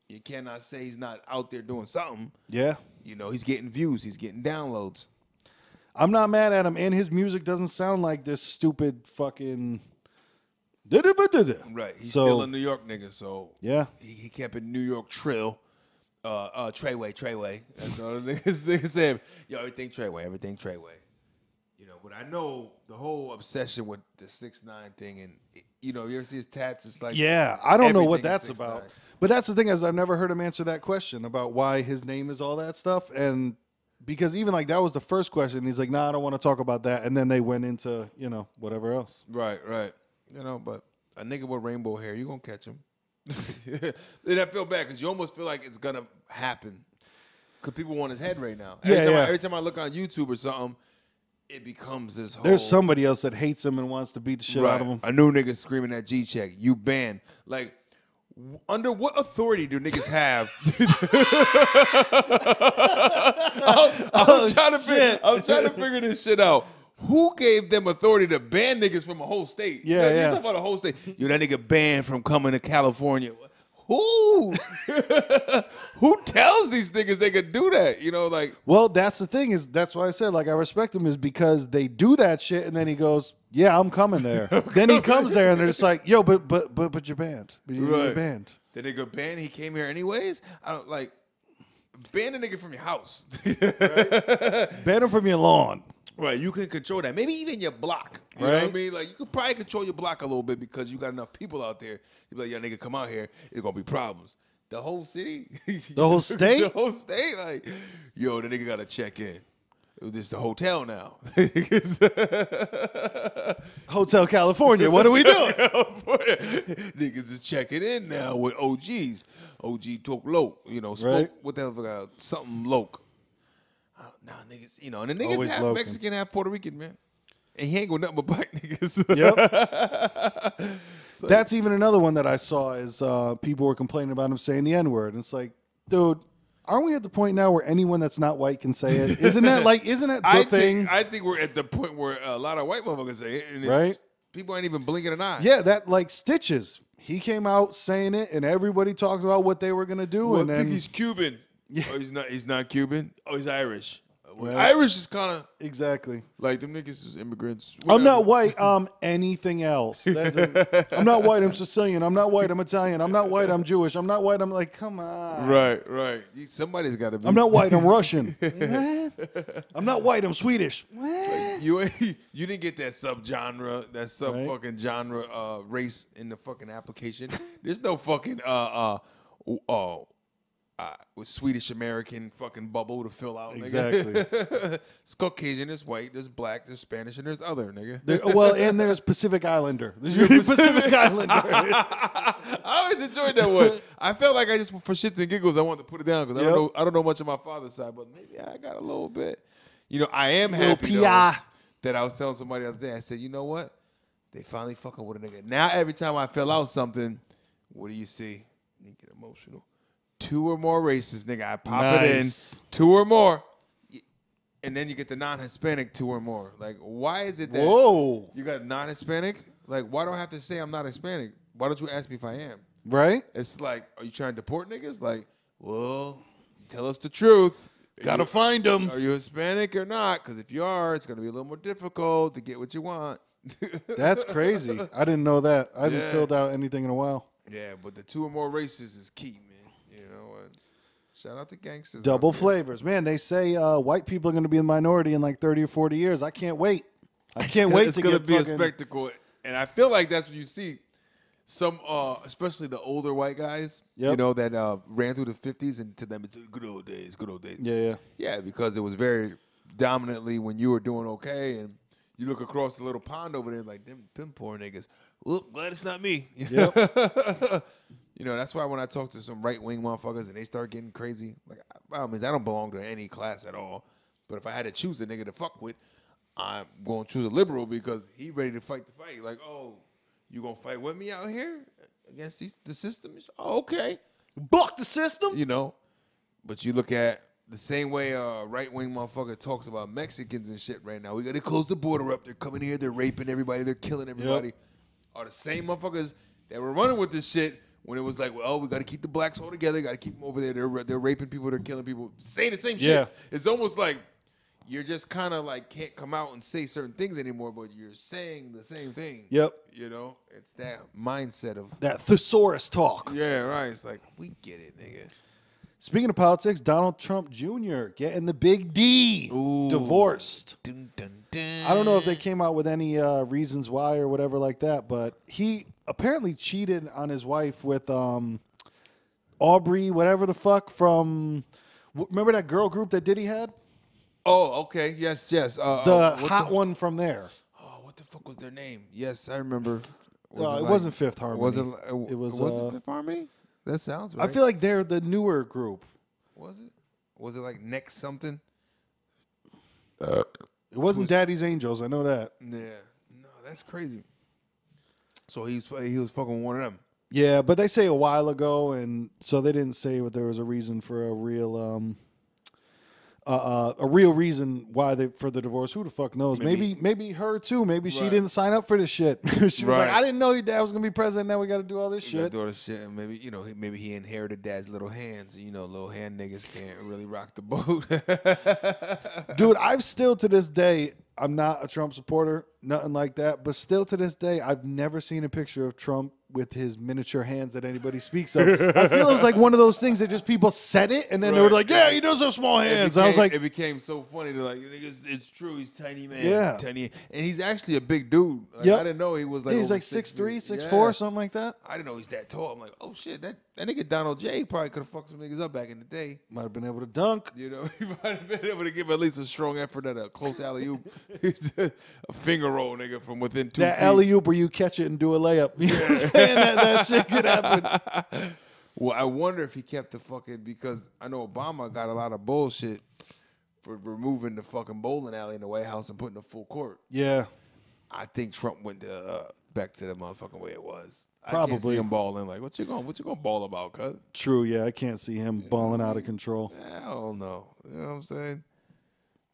you cannot say he's not out there doing something. Yeah. You know, he's getting views, he's getting downloads. I'm not mad at him, and his music doesn't sound like this stupid fucking. Right. He's still a New York nigga, so yeah. He kept it New York trill. Treyway. That's all the niggas said. Yo, everything Treyway. You know, but I know the whole obsession with the 6ix9ine thing, and you know, you ever see his tats? It's like, yeah, I don't know what that's 6ix9ine. about. But that's the thing, is I've never heard him answer that question about why his name is all that stuff, and because even like that was the first question. He's like, nah, I don't want to talk about that, and then they went into, you know, whatever else. Right. You know, but a nigga with rainbow hair, you gonna catch him. And I feel bad because you almost feel like it's gonna happen. Because people want his head right now. Yeah, Every time I look on YouTube or something, it becomes this whole... There's somebody else that hates him and wants to beat the shit out of him. A new nigga screaming at G-Check, you banned. Like, under what authority do niggas have? I'm trying to figure this shit out. Who gave them authority to ban niggas from a whole state? Yeah. You talk about a whole state. Yo, that nigga banned from coming to California. Who? Who tells these niggas they could do that? You know, like. Well, that's the thing that's why I said like I respect him is because they do that shit and then he goes, yeah, I'm coming there. Then he comes there and they're just like, yo, but you're banned. You're banned. The nigga banned. He came here anyways. I don't like ban a nigga from your house. Right? Ban him from your lawn. Right, you can control that. Maybe even your block. You know what I mean? Like, you could probably control your block a little bit because you got enough people out there. You be like, yo, nigga, come out here. It's going to be problems. The whole city? The whole state? The whole state? Like, yo, the nigga got to check in. This is the hotel now. Hotel California. What are we doing? Niggas is checking in now with OGs. OG talk low. You know, spoke, what the hell? Something low. Nah, niggas, you know, and the niggas Always half local. Mexican, half Puerto Rican, man. And he ain't going nothing but black niggas. Yep. So, that's even another one that I saw is people were complaining about him saying the N-word. And it's like, dude, aren't we at the point now where anyone that's not white can say it? Isn't that the thing? I think we're at the point where a lot of white motherfuckers say it. And it's, people ain't even blinking an eye. Yeah, that like Stitches. He came out saying it and everybody talked about what they were going to do. Well, and I then think he's Cuban. Yeah. Oh, he's not Cuban. Oh, he's Irish. Well, Irish is kind of exactly like them niggas is immigrants. Whatever. I'm not white. Anything else? I'm not white. I'm Sicilian. I'm not white. I'm Italian. I'm not white. I'm Jewish. I'm not white. I'm like, come on. Right. Somebody's got to be. I'm not white. I'm Russian. I'm not white. I'm Swedish. Like, you didn't get that subgenre, that fucking genre race in the fucking application. There's no fucking with Swedish American fucking bubble to fill out. Exactly. It's Caucasian, there's white, there's black, there's Spanish, and there's other, nigga. And there's Pacific Islander. There's Pacific Islander. I always enjoyed that one. I felt like I just for shits and giggles I wanted to put it down because I don't know much of my father's side, but maybe I got a little bit. You know, I am happy though, that I was telling somebody the other day. I said, you know what? They finally fucking with a nigga. Now every time I fill out something, what do you see? You get emotional. 2 or more races, nigga. I pop it in. 2 or more. And then you get the non-Hispanic 2 or more. Like, why is it that you got non-Hispanic? Like, why do I have to say I'm not Hispanic? Why don't you ask me if I am? Right? It's like, are you trying to deport niggas? Like, well, tell us the truth. Gotta find them. Are you Hispanic or not? Because if you are, it's going to be a little more difficult to get what you want. That's crazy. I didn't know that. I haven't filled out anything in a while. Yeah, but the 2 or more races is key, man. You know, shout out to gangsters. Double flavors. Man, they say white people are going to be a minority in like 30 or 40 years. I can't wait. It's going to be a spectacle. And I feel like that's what you see. Some, especially the older white guys, you know, that ran through the 50s, and to them it's good old days. Yeah, because it was very dominantly when you were doing okay, and you look across the little pond over there like, them poor niggas. Well, glad it's not me. Yep. You know, that's why when I talk to some right-wing motherfuckers and they start getting crazy, like, I don't belong to any class at all. But if I had to choose a nigga to fuck with, I'm going to choose a liberal because he ready to fight the fight. Like, oh, you going to fight with me out here against the system? Oh, okay. Buck the system? You know, but you look at the same way a right-wing motherfucker talks about Mexicans and shit right now. We got to close the border up. They're coming here. They're raping everybody. They're killing everybody. Yep. Are the same motherfuckers that were running with this shit when it was like, well, we got to keep the blacks all together. Got to keep them over there. They're raping people. They're killing people. Say the same shit. It's almost like you're just kind of like can't come out and say certain things anymore, but you're saying the same thing. Yep. You know, it's that mindset of that thesaurus talk. Yeah, right. It's like, we get it, nigga. Speaking of politics, Donald Trump Jr. getting the big D. Ooh. Divorced. Dun, dun, dun. I don't know if they came out with any reasons why or whatever like that, but he apparently cheated on his wife with Aubrey, whatever the fuck, from... Remember that girl group that Diddy had? Oh, okay. Yes. The hot one from there. Oh, what the fuck was their name? Yes, I remember. It wasn't Fifth Harmony. Was it Fifth Harmony? That sounds right. I feel like they're the newer group. Was it? Was it like next something? It wasn't Daddy's Angels. I know that. Yeah. No, that's crazy. So he was fucking one of them. Yeah, but they say a while ago, and so they didn't say what there was a reason for a real reason why for the divorce. Who the fuck knows? Maybe her too. Maybe she didn't sign up for this shit. She was like, I didn't know your dad was gonna be president. Now we got to do all this shit. Do all this shit, and maybe he inherited dad's little hands. Little hand niggas can't really rock the boat. Dude, I've still to this day, I'm not a Trump supporter, nothing like that. But still to this day, I've never seen a picture of Trump with his miniature hands that anybody speaks of. I feel it was like one of those things that just people said it, and then they were like, yeah, he does have small hands. I was like, it became so funny. They're like, it's true. He's tiny, man. Yeah. Tiny. And he's actually a big dude. Like, yep. I didn't know he was like, he's like 6'3", 6'4", something like that. I didn't know he's that tall. I'm like, oh shit, that nigga Donald J probably could have fucked some niggas up back in the day. Might have been able to dunk. He might have been able to give at least a strong effort at a close alley-oop. A finger roll, nigga, from within 2 feet. That alley-oop where you catch it and do a layup. You know what I'm saying? That shit could happen. Well, I wonder if he kept the fucking, because I know Obama got a lot of bullshit for removing the fucking bowling alley in the White House and putting a full court. Yeah. I think Trump went back to the motherfucking way it was. Probably. I can't see him balling. Like, what you gonna ball about, cuz? True, yeah. I can't see him balling out of control. Hell no. You know what I'm saying?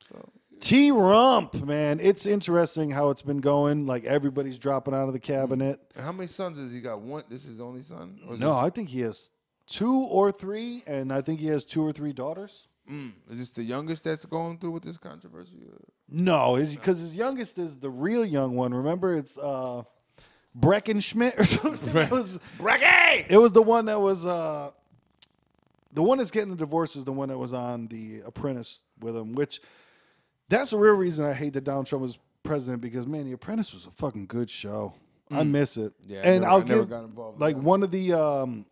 So, T-Rump, man. It's interesting how it's been going. Like, everybody's dropping out of the cabinet. And how many sons has he got? One? This is his only son? No, I think he has 2 or 3, and I think he has 2 or 3 daughters. Is this the youngest that's going through with this controversy? No, because his youngest is the real young one. Remember, it's Breckenschmidt or something. Brecky! It was the one that was the one that's getting the divorce is the one that was on The Apprentice with him, which that's the real reason I hate that Donald Trump was president, because man, The Apprentice was a fucking good show. I miss it. Yeah, and I never got involved like in that. one of the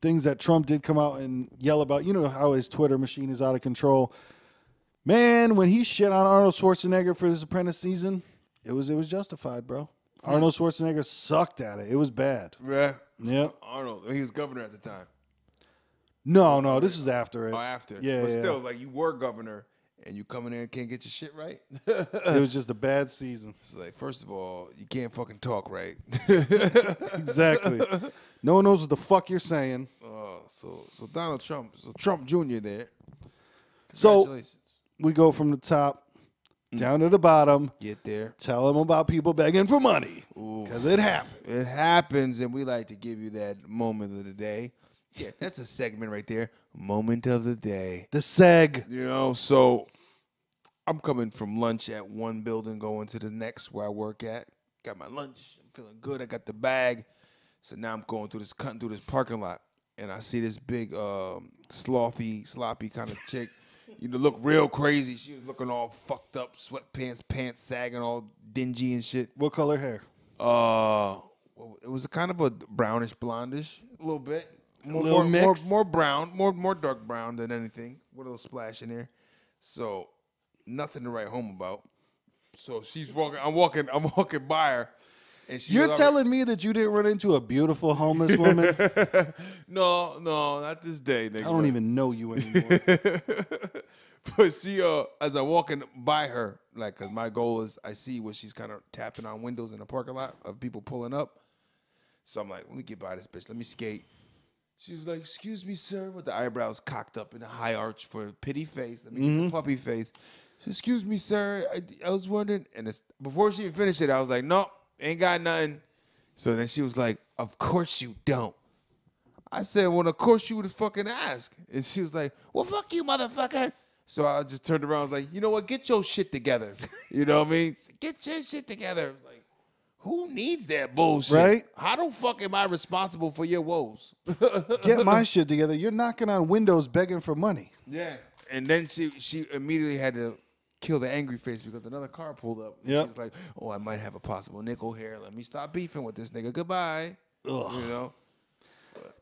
things that Trump did come out and yell about, you know how his Twitter machine is out of control. Man, when he shit on Arnold Schwarzenegger for his Apprentice season, it was justified, bro. Arnold Schwarzenegger sucked at it. It was bad. Yeah. Yep. Arnold, he was governor at the time. No, this was after it. Oh, after. Yeah, But yeah. still, like, you were governor, and you come in there and can't get your shit right. It was just a bad season. It's like, first of all, you can't fucking talk right. Exactly. No one knows what the fuck you're saying. So Donald Trump, Trump Jr. there. So Congratulations. we go from the top down to the bottom. Get there. Tell them about people begging for money, because it happened. It happens, and we like to give you that moment of the day. Yeah, that's a segment right there. Moment of the day. The seg. So I'm coming from lunch at one building, going to the next where I work at. Got my lunch. I'm feeling good. I got the bag. So now I'm cutting through this parking lot, and I see this big, sloppy kind of chick. Look real crazy. She was looking all fucked up, sweatpants, pants sagging, all dingy and shit. What color hair? It was kind of a brownish, blondish, a little bit. More brown, more dark brown than anything, with a little splash in there. So nothing to write home about. So she's walking. I'm walking by her, and You're telling me that you didn't run into a beautiful homeless woman? No, not this day, nigga. I don't even know you anymore. But she, as I'm walking by her, like, cause my goal is I see what she's kind of tapping on windows in the parking lot of people pulling up. So I'm like, let me get by this bitch. Let me skate. She was like, "Excuse me, sir," with the eyebrows cocked up in a high arch for a pity face. Let me get the puppy face. She said, "Excuse me, sir. I was wondering." And before she even finished it, I was like, "Nope, ain't got nothing." So then she was like, "Of course you don't." I said, "Well, of course you would fucking ask." And she was like, "Well, fuck you, motherfucker." So I just turned around and was like, "You know what? Get your shit together." You know what I mean? Get your shit together. Like, who needs that bullshit? Right? How the fuck am I responsible for your woes? Get my shit together. You're knocking on windows begging for money. Yeah. And then she immediately had to kill the angry face because another car pulled up. Yep. She was like, "Oh, I might have a possible nickel here. Let me stop beefing with this nigga. Goodbye." Ugh. You know?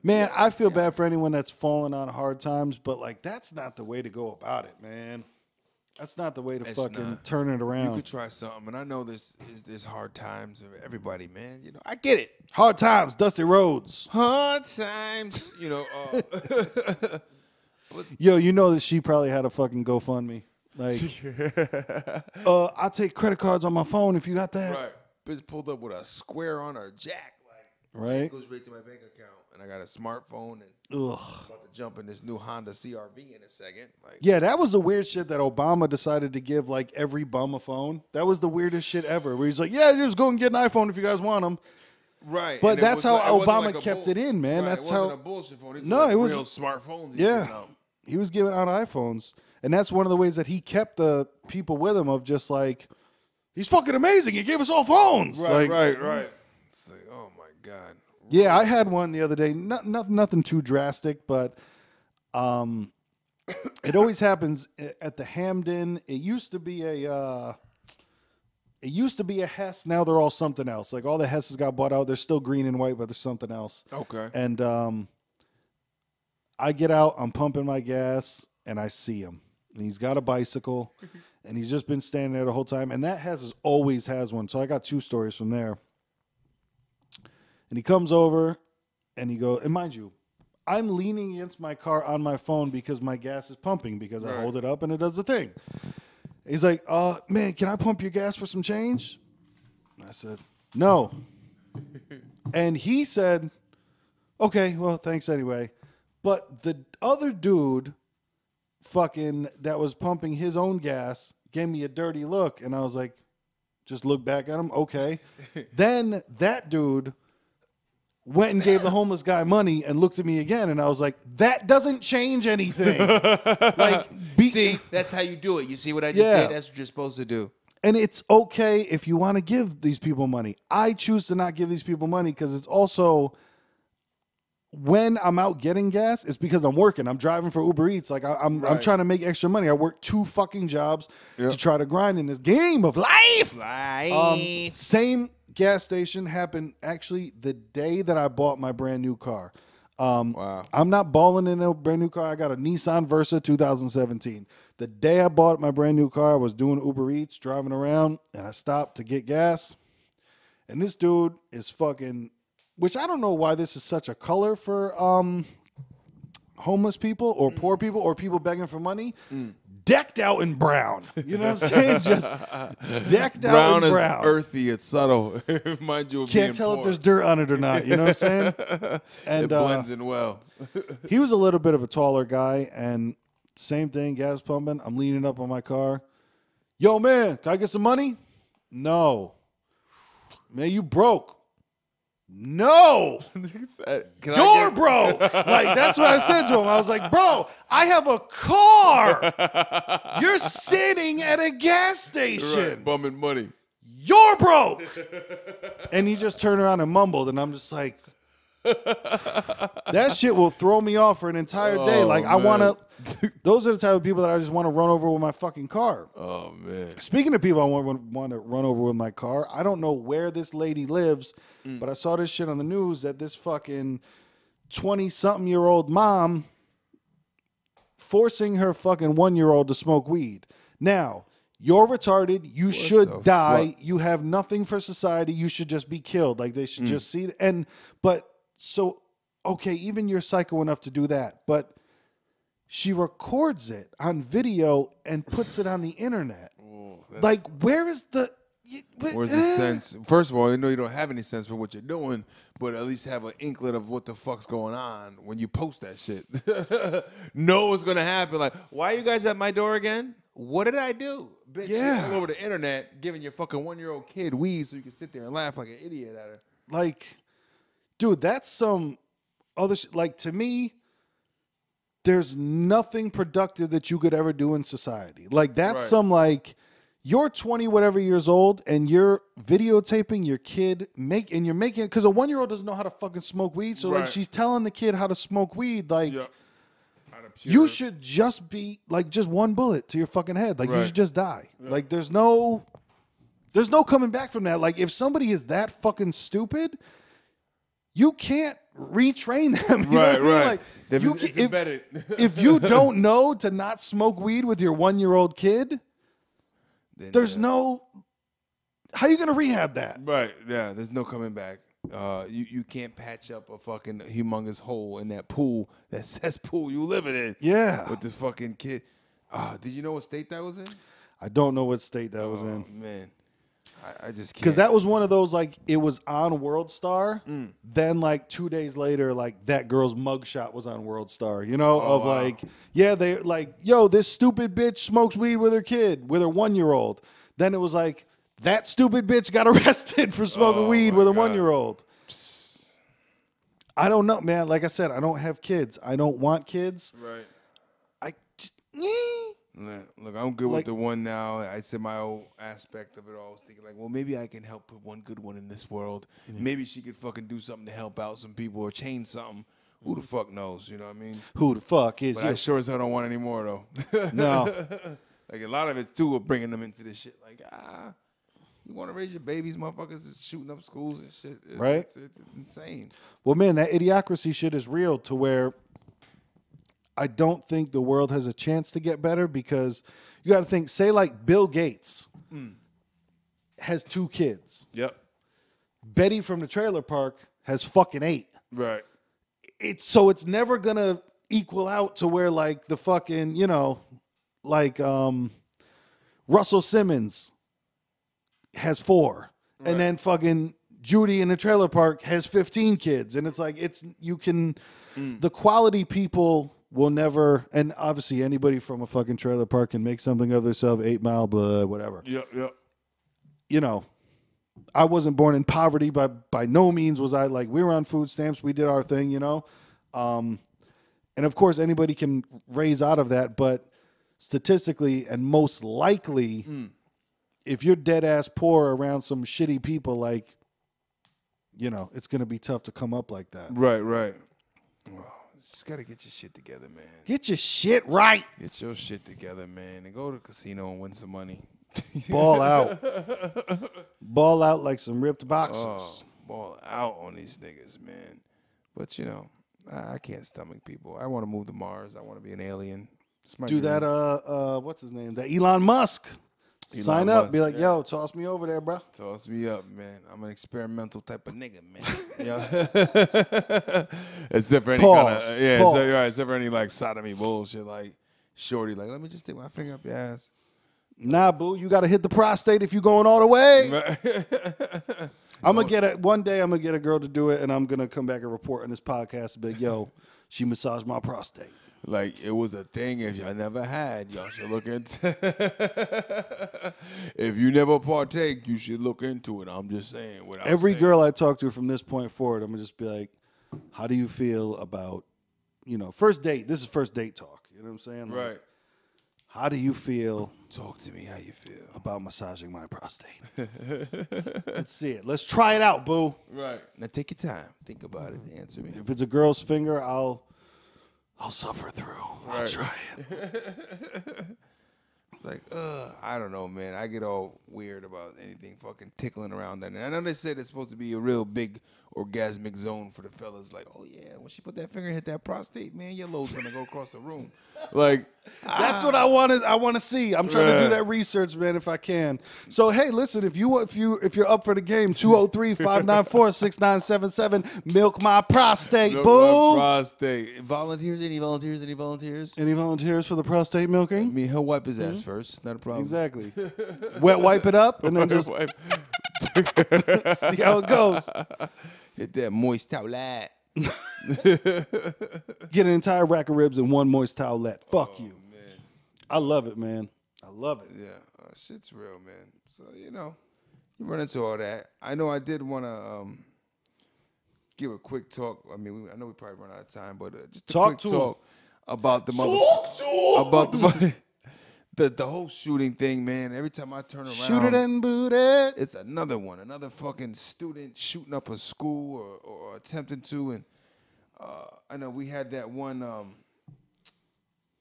Man, I feel bad for anyone that's fallen on hard times, but like that's not the way to go about it, man. That's not the way to It's fucking not. turn it You around. could try something. And I know this hard times for everybody, man. I get it. Hard times, dusty roads. Hard times. But Yo, you know that she probably had a fucking GoFundMe. Like, I'll take credit cards on my phone if you got that. Right. Bitch pulled up with a square on her jack. Like, right. It goes straight to my bank account. And I got a smartphone and I'm about to jump in this new Honda CRV in a second. Like, yeah, that was the weird shit that Obama decided to give like every bum a phone. That was the weirdest shit ever. Where he's like, yeah, just go and get an iPhone if you guys want them. Right. But that's how Obama kept it in, man. Right, That's it wasn't how. a bullshit phone. No, it was real smartphones. Yeah. He was giving out iPhones. And that's one of the ways that he kept the people with him of just like, he's fucking amazing. He gave us all phones. Right, like, right. It's like, oh my God. Yeah, I had one the other day. Nothing too drastic, but it always happens at the Hamden. It used to be a Hess. Now they're all something else. Like all the Hesses got bought out. They're still green and white, but there's something else. Okay. And I get out. I'm pumping my gas, and I see him. And he's got a bicycle, and he's just been standing there the whole time. And that Hess always has one. So I got 2 stories from there. And he comes over, and he goes, and mind you, I'm leaning against my car on my phone because my gas is pumping because I hold it up and it does the thing. He's like, man, can I pump your gas for some change? I said, no. And he said, okay, well, thanks anyway. But the other dude fucking that was pumping his own gas gave me a dirty look. And I was like, just look back at him. Okay. Then that dude went and gave the homeless guy money and looked at me again. And I was like, that doesn't change anything. Like, see, that's how you do it. You see what I just did? That's what you're supposed to do. And it's okay if you want to give these people money. I choose to not give these people money because it's also when I'm out getting gas, it's because I'm working. I'm driving for Uber Eats. Like I'm trying to make extra money. I work 2 fucking jobs to try to grind in this game of life. Same gas station happened actually the day that I bought my brand new car. Wow. I'm not balling in a brand new car. I got a Nissan Versa 2017. The day I bought my brand new car, I was doing Uber Eats, driving around, and I stopped to get gas. And this dude is fucking, which I don't know why this is such a color for homeless people or poor people or people begging for money. Decked out in brown. You know what I'm saying? Just decked out in brown. Brown is earthy. It's subtle. Mind you, can't tell if there's dirt on it or not. You know what I'm saying? And it blends in well. He was a little bit of a taller guy, and same thing, gas pumping. I'm leaning up on my car. Yo, man, can I get some money? No. Man, you broke. No. You're broke. Like, that's what I said to him. I was like, bro, I have a car. You're sitting at a gas station. Right, bumming money. You're broke. And he just turned around and mumbled, and I'm just like, that shit will throw me off for an entire day. Like, I want to, those are the type of people that I just want to run over with my fucking car. Oh, man. Speaking of people I want to run over with my car, I don't know where this lady lives, but I saw this shit on the news that this fucking 20-something-year-old mom forcing her fucking 1-year-old to smoke weed. Now, you're retarded. You should die. Fuck? You have nothing for society. You should just be killed. Like, they should just see. So, okay, even you're psycho enough to do that. But she records it on video and puts it on the internet. Ooh, like, where's the sense? First of all, you know you don't have any sense for what you're doing, but at least have an inkling of what the fuck's going on when you post that shit. Know what's going to happen. Like, why are you guys at my door again? What did I do? Bitch, you're all over the internet giving your fucking 1-year-old kid weed so you can sit there and laugh like an idiot at her. Like, dude, that's some other shit. Like, to me, there's nothing productive that you could ever do in society. Like, that's some, like, you're 20 whatever years old and you're videotaping your kid and you're making it because a 1-year-old doesn't know how to fucking smoke weed. So, like, she's telling the kid how to smoke weed. Like, you should just be, like, just one bullet to your fucking head. Like, you should just die. Like, there's no coming back from that. Like, if somebody is that fucking stupid, you can't retrain them. You know what I mean? Like, if you don't know to not smoke weed with your 1-year-old kid, there's no, how are you going to rehab that? Right, yeah, there's no coming back. You can't patch up a fucking humongous hole in that pool, that cesspool you living in. Yeah. With this fucking kid. Did you know what state that was in? I don't know what state that was in. Man. I just can't. Because that was one of those, like, it was on World Star. Then, like, 2 days later, like, that girl's mugshot was on World Star. You know, like, yeah, they like, yo, this stupid bitch smokes weed with her kid, with her 1-year-old. Then it was like, that stupid bitch got arrested for smoking weed with a 1-year-old. I don't know, man. Like I said, I don't have kids. I don't want kids. Right. I just, Look, I'm good with the one now. I said my old aspect of it all. I was thinking like, well, maybe I can help put one good one in this world. Yeah. Maybe she could fucking do something to help out some people or change something. Who the fuck knows? You know what I mean? Who the fuck is but you? I sure as hell don't want any more though. No. Like a lot of it's too of bringing them into this shit. Like, you want to raise your babies, motherfuckers is shooting up schools and shit. Right? It's insane. Well, man, that idiocracy shit is real to where I don't think the world has a chance to get better because you got to think, say like Bill Gates has 2 kids. Yep. Betty from the trailer park has fucking 8. Right. It's never going to equal out to where like the fucking, you know, like Russell Simmons has 4. Right. And then fucking Judy in the trailer park has 15 kids. And it's like, the quality people will never, and obviously anybody from a fucking trailer park can make something of themselves, 8 Mile, blah, whatever. Yep. You know, I wasn't born in poverty, by no means was I like, we were on food stamps, we did our thing, you know. And of course anybody can raise out of that, but statistically and most likely, if you're dead ass poor around some shitty people, like, you know, it's going to be tough to come up like that. Right. Well, just got to get your shit together, man. Get your shit right. Get your shit together, man, and go to the casino and win some money. Ball out. Ball out like some ripped boxers. Ball out on these niggas, man. But, you know, I can't stomach people. I want to move to Mars. I want to be an alien. Do that, what's his name? That Elon Musk. Sign up. Be like, yo, toss me over there, bro. Toss me up, man. I'm an experimental type of nigga, man. Yeah. Except for any kind of, except for any like sodomy bullshit, like shorty, like, let me just stick my finger up your ass. Nah, boo, you got to hit the prostate if you going all the way. I'm going to get one day I'm going to get a girl to do it, and I'm going to come back and report on this podcast and be like, yo, she massaged my prostate. Like, it was a thing if y'all never had, y'all should look into if you never partake, you should look into it. I'm just saying. Every girl I talk to from this point forward, I'm going to just be like, how do you feel about, you know, first date? This is first date talk. You know what I'm saying? Like, right. How do you feel? Talk to me how you feel. About massaging my prostate. Let's see it. Let's try it out, boo. Right. Now take your time. Think about it. Answer me. If it's a girl's finger, I'll suffer through. Right. I'll try it. It's like, I don't know, man. I get all weird about anything fucking tickling around that. And I know they said it's supposed to be a real big orgasmic zone for the fellas. Like, oh, yeah, when she put that finger and hit that prostate, man, your load's going to go across the room. Like, that's what I want to see. I'm trying to do that research, man, if I can. So, hey, listen, if you're up for the game, 203-594-6977, milk my prostate, milk boo. My prostate. Volunteers? Any volunteers? Any volunteers? Any volunteers for the prostate milking? I mean, he'll wipe his ass first. Not a problem. Exactly. Wet wipe it up and then just see how it goes. Hit that moist towelette. Get an entire rack of ribs in one moist towelette. Fuck you. Man. I love it, man. I love it. Yeah. Shit's real, man. So, you know, you run into all that. I know I did want to give a quick talk. I mean, I know we probably run out of time, but just a quick talk about the the whole shooting thing, man. Every time I turn around, shoot it and boot it. It's another one, another fucking student shooting up a school or attempting to. And I know we had that one. What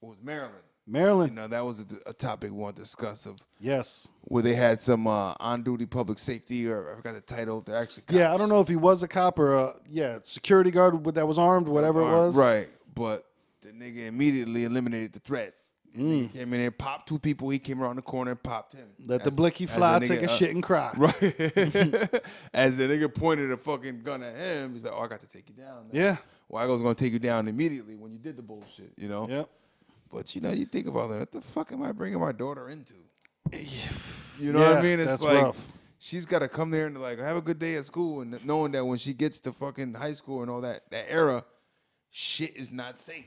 was Maryland? Maryland. You know, that was a topic we want to discuss. Yes. Where they had some on-duty public safety, or I forgot the title. They're actually cops. Yeah, I don't know if he was a cop or security guard that was armed, whatever it was. Right, but the nigga immediately eliminated the threat. He came in there, popped 2 people. He came around the corner and popped him. Let the blicky fly, take a shit and cry. Right. As the nigga pointed a fucking gun at him, he's like, "Oh, I got to take you down." Now. Yeah. Well, I was gonna take you down immediately when you did the bullshit. You know. Yep. But you think about that. What the fuck am I bringing my daughter into? You know what I mean? It's that's like rough. she's got to come there and like have a good day at school, and knowing that when she gets to fucking high school and all that era, shit is not safe.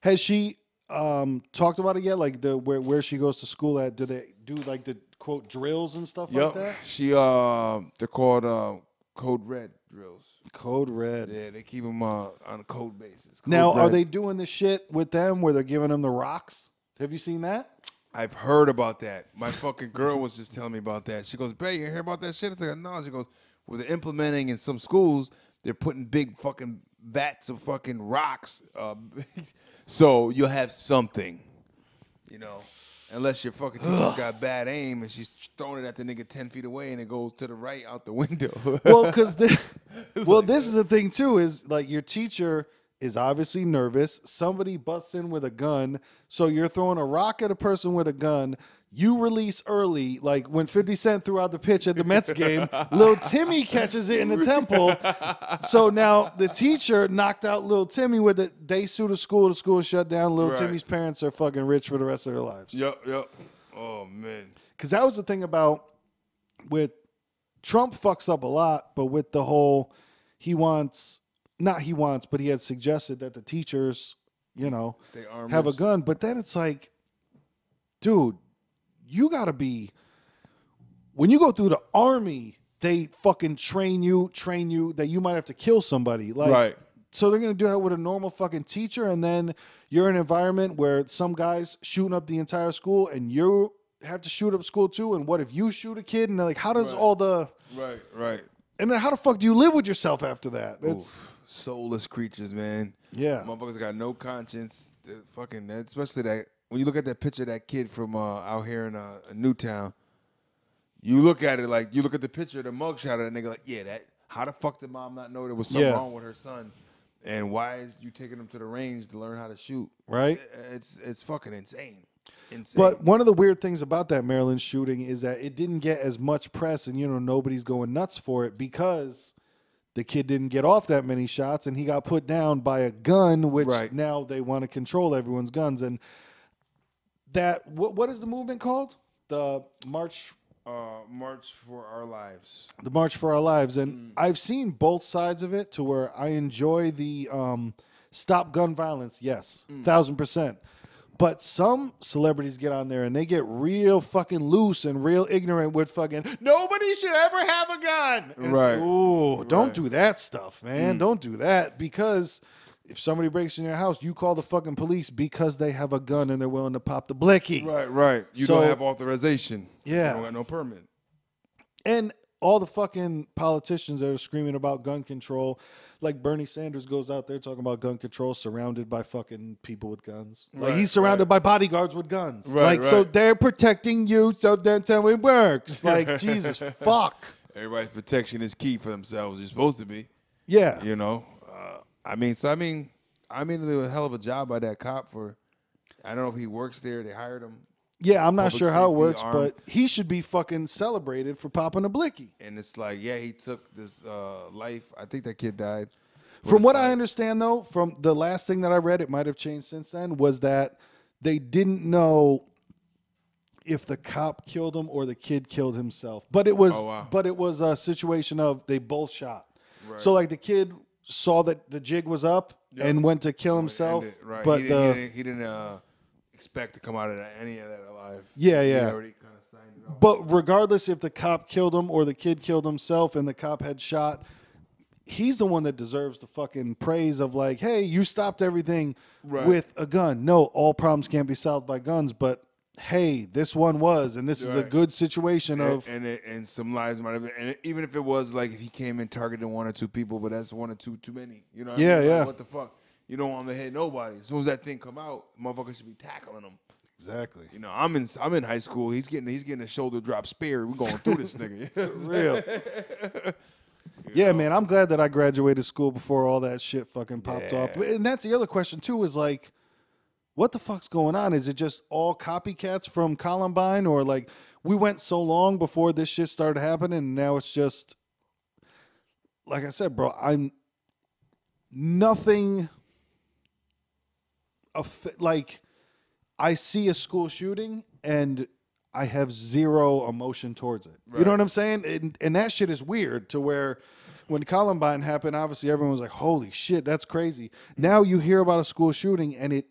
Has she talked about it yet? Like where she goes to school at? Do they do like the quote drills and stuff like that? She they're called Code Red drills. Code Red. Yeah, they keep them on a code basis. Now, are they doing the shit with them where they're giving them the rocks? Have you seen that? I've heard about that. My fucking girl was just telling me about that. She goes, "Bae, you hear about that shit?" It's like, "No." She goes, "Well, they're implementing in some schools. They're putting big fucking vats of fucking rocks, so you'll have something, unless your fucking teacher's got bad aim and she's throwing it at the nigga 10 feet away and it goes to the right out the window." Well, because this is the thing too. Is like your teacher is obviously nervous. Somebody busts in with a gun, so you're throwing a rock at a person with a gun. You release early, like when 50 Cent threw out the pitch at the Mets game, Lil Timmy catches it in the temple. So now the teacher knocked out Lil Timmy with it. They sue the school shut down. Lil Timmy's parents are fucking rich for the rest of their lives. Yep. Oh, man. Because that was the thing about with Trump fucks up a lot, but with the whole but he had suggested that the teachers, have a gun. But then it's like, dude, you got to be, when you go through the army, they fucking train you that you might have to kill somebody. Like, right. So they're going to do that with a normal fucking teacher. And then you're in an environment where some guy's shooting up the entire school and you have to shoot up school too. And what if you shoot a kid? And they're like, how does all the... Right. And then how the fuck do you live with yourself after that? It's soulless creatures, man. Yeah. Motherfuckers got no conscience. Fucking, especially that, when you look at that picture of that kid from out here in Newtown, you look at it like, you look at the picture, the mugshot of that nigga, like, yeah, how the fuck did mom not know there was something wrong with her son? And why is you taking him to the range to learn how to shoot? Right. It's fucking insane. But one of the weird things about that Maryland shooting is that it didn't get as much press, and nobody's going nuts for it because the kid didn't get off that many shots, and he got put down by a gun, which now they want to control everyone's guns. And that what is the movement called? The March for Our Lives. The March for Our Lives, and I've seen both sides of it to where I enjoy the stop gun violence. Yes, 1,000%. But some celebrities get on there and they get real fucking loose and real ignorant with fucking, nobody should ever have a gun. And right. Ooh, don't do that stuff, man. Don't do that, because if somebody breaks in your house, you call the fucking police because they have a gun and they're willing to pop the blicky. Right. You don't have authorization. Yeah. You don't got no permit. And all the fucking politicians that are screaming about gun control, like Bernie Sanders goes out there talking about gun control, surrounded by fucking people with guns. Like he's surrounded by bodyguards with guns. So they're protecting you, so that's how it works. Like, Jesus, fuck. Everybody's protection is key for themselves. You're supposed to be. Yeah. I mean, they did a hell of a job by that cop I don't know if he works there. They hired him. Yeah, I'm not sure how it works, but he should be fucking celebrated for popping a blicky. And it's like, he took this life. I think that kid died. From what I understand, though, from the last thing that I read, it might have changed since then, was that they didn't know if the cop killed him or the kid killed himself. But it was a situation of they both shot. Right. So like the kid saw that the jig was up and went to kill himself. But he didn't expect to come out of any of that alive. Yeah. He already kind of signed it off. But regardless if the cop killed him or the kid killed himself and the cop had shot, he's the one that deserves the fucking praise of like, hey, you stopped everything with a gun. No, all problems can't be solved by guns, but hey, this one was, and this is a good situation and some lives might have been, and even if it was like if he came in targeting 1 or 2 people, but that's 1 or 2 too many. You know what I mean? Like, what the fuck? You don't want to hit nobody. As soon as that thing come out, motherfuckers should be tackling them. Exactly. I'm in high school. He's getting a shoulder drop spear. We're going through this nigga. Real. Yeah, man. I'm glad that I graduated school before all that shit fucking popped off. And that's the other question too. Is like, what the fuck's going on? Is it just all copycats from Columbine, or like we went so long before this shit started happening, and now it's just like I said, bro. I'm nothing. Like I see a school shooting and I have zero emotion towards it. Right. You know what I'm saying? And that shit is weird to where when Columbine happened, obviously everyone was like, holy shit, that's crazy. Now you hear about a school shooting and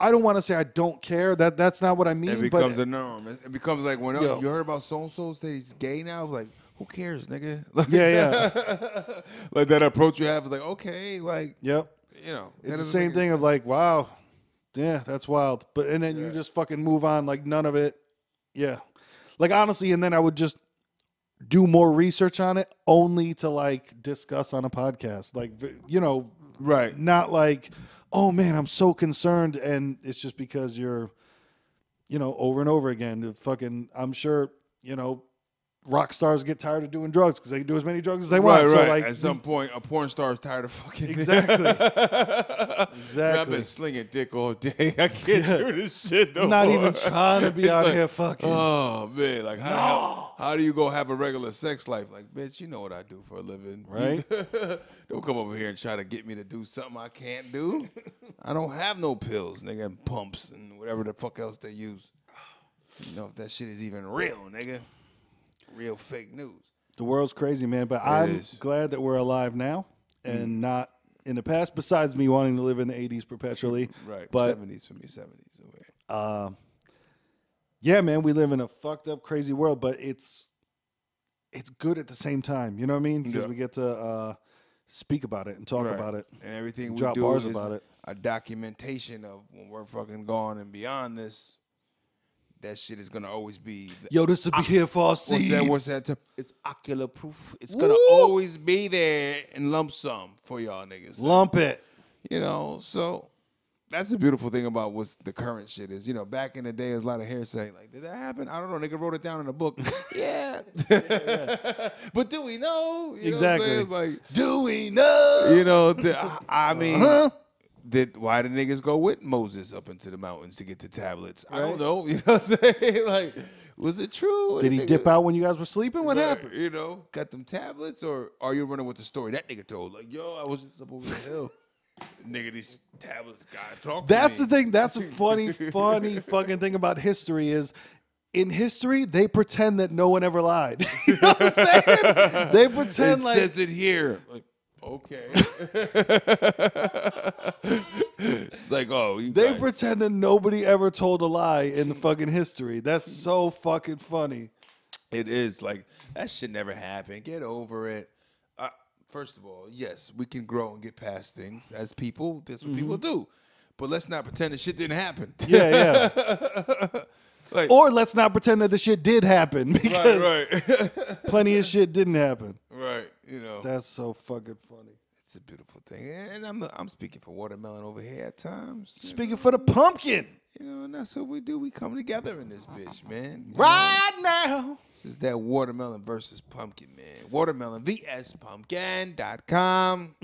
I don't want to say I don't care. That's not what I mean. It becomes a norm. It becomes like when you heard about so-and-so say he's gay now, like, who cares, nigga? Like, yeah. Like that approach you have is like, okay, like, yep. You know. It's the same thing of like, wow, yeah, that's wild. And then you just fucking move on like none of it. Yeah. Like honestly, and then I would just do more research on it only to like discuss on a podcast. Like, you know, right. Not like, oh man, I'm so concerned. And it's just because you're, you know, over and over again, the fucking, I'm sure, you know, rock stars get tired of doing drugs because they can do as many drugs as they want. Right. So like, at some point, a porn star is tired of fucking. Exactly. I've been slinging dick all day. I can't do this shit no Not more. even trying to be out here fucking. Oh man, like how do you go have a regular sex life? Like, bitch, you know what I do for a living, right? Don't come over here and try to get me to do something I can't do. I don't have no pills, nigga, and pumps and whatever the fuck else they use. You know if that shit is even real, nigga. Real fake news. The world's crazy, man. But I'm glad that we're alive now and not in the past. Besides me wanting to live in the 80s perpetually, right? But 70s for me, 70s. Yeah, man, we live in a fucked up, crazy world, but it's good at the same time. You know what I mean? Because we get to speak about it and talk about it, and everything we drop do bars is about it. A documentation of when we're fucking gone and beyond this. That shit is gonna always be. Yo, this will be here for our seeds. What's that? It's ocular proof. It's gonna always be there in lump sum for y'all niggas. Lump it. You know, so that's the beautiful thing about what the current shit is. You know, back in the day, there's a lot of hearsay. Like, did that happen? I don't know. Nigga wrote it down in a book. Yeah. But do we know? You exactly. know what I'm saying? Like, do we know? You know, I mean. Why did niggas go with Moses up into the mountains to get the tablets? Right. I don't know. You know what I'm saying? Like, was it true? Did he dip out when you guys were sleeping? What happened? You know, got them tablets, or are you running with the story that nigga told? Like, yo, I was just up over the hill. Nigga, these tablets gotta talk to me. That's the thing. That's a funny fucking thing about history is in history, they pretend that no one ever lied. You know what I'm saying? They pretend like... It says it here. Like, okay. It's like, oh, they pretend that nobody ever told a lie in the fucking history. That's so fucking funny. It is. Like, that shit never happened. Get over it. First of all, yes, we can grow and get past things as people. That's what people do. But let's not pretend the shit didn't happen. Yeah. Like, or let's not pretend that the shit did happen because right. Plenty of shit didn't happen. Right. You know. That's so fucking funny. It's a beautiful thing. And I'm speaking for watermelon over here at times. Speaking for the pumpkin. You know, and that's what we do. We come together in this bitch, man. Right now. This is that watermelon versus pumpkin, man. Watermelon vs pumpkin.com.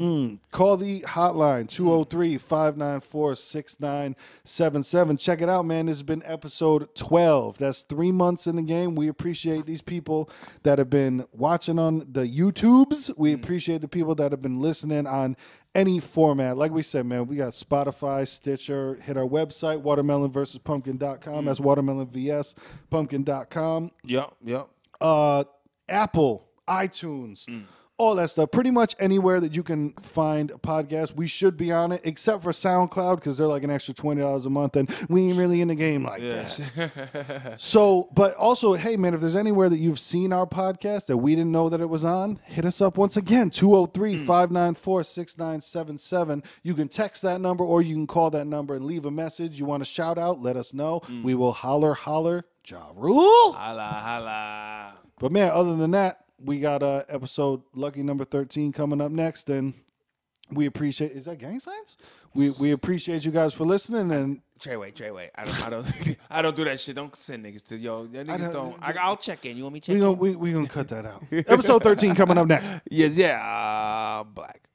Call the hotline, 203-594-6977. Check it out, man. This has been episode 12. That's 3 months in the game. We appreciate these people that have been watching on the YouTubes. We appreciate the people that have been listening on any format. Like we said, man, we got Spotify, Stitcher. Hit our website, watermelonversuspumpkin.com. That's watermelonvspumpkin.com. Yep. Apple, iTunes, all that stuff. Pretty much anywhere that you can find a podcast, we should be on it, except for SoundCloud, because they're like an extra $20 a month, and we ain't really in the game like that. So, but also, hey, man, if there's anywhere that you've seen our podcast that we didn't know that it was on, hit us up once again, 203-594-6977. You can text that number, or you can call that number and leave a message. You want a shout out, let us know. We will holler, Ja Rule. Holla. But, man, other than that, we got episode lucky number 13 coming up next, and we appreciate. Is that gang signs? We appreciate you guys for listening. And Treyway. I don't do that shit. Don't send niggas to yo. Niggas don't. I'll check in. You want me to check in? We gonna cut that out. Episode 13 coming up next. Yeah. Black.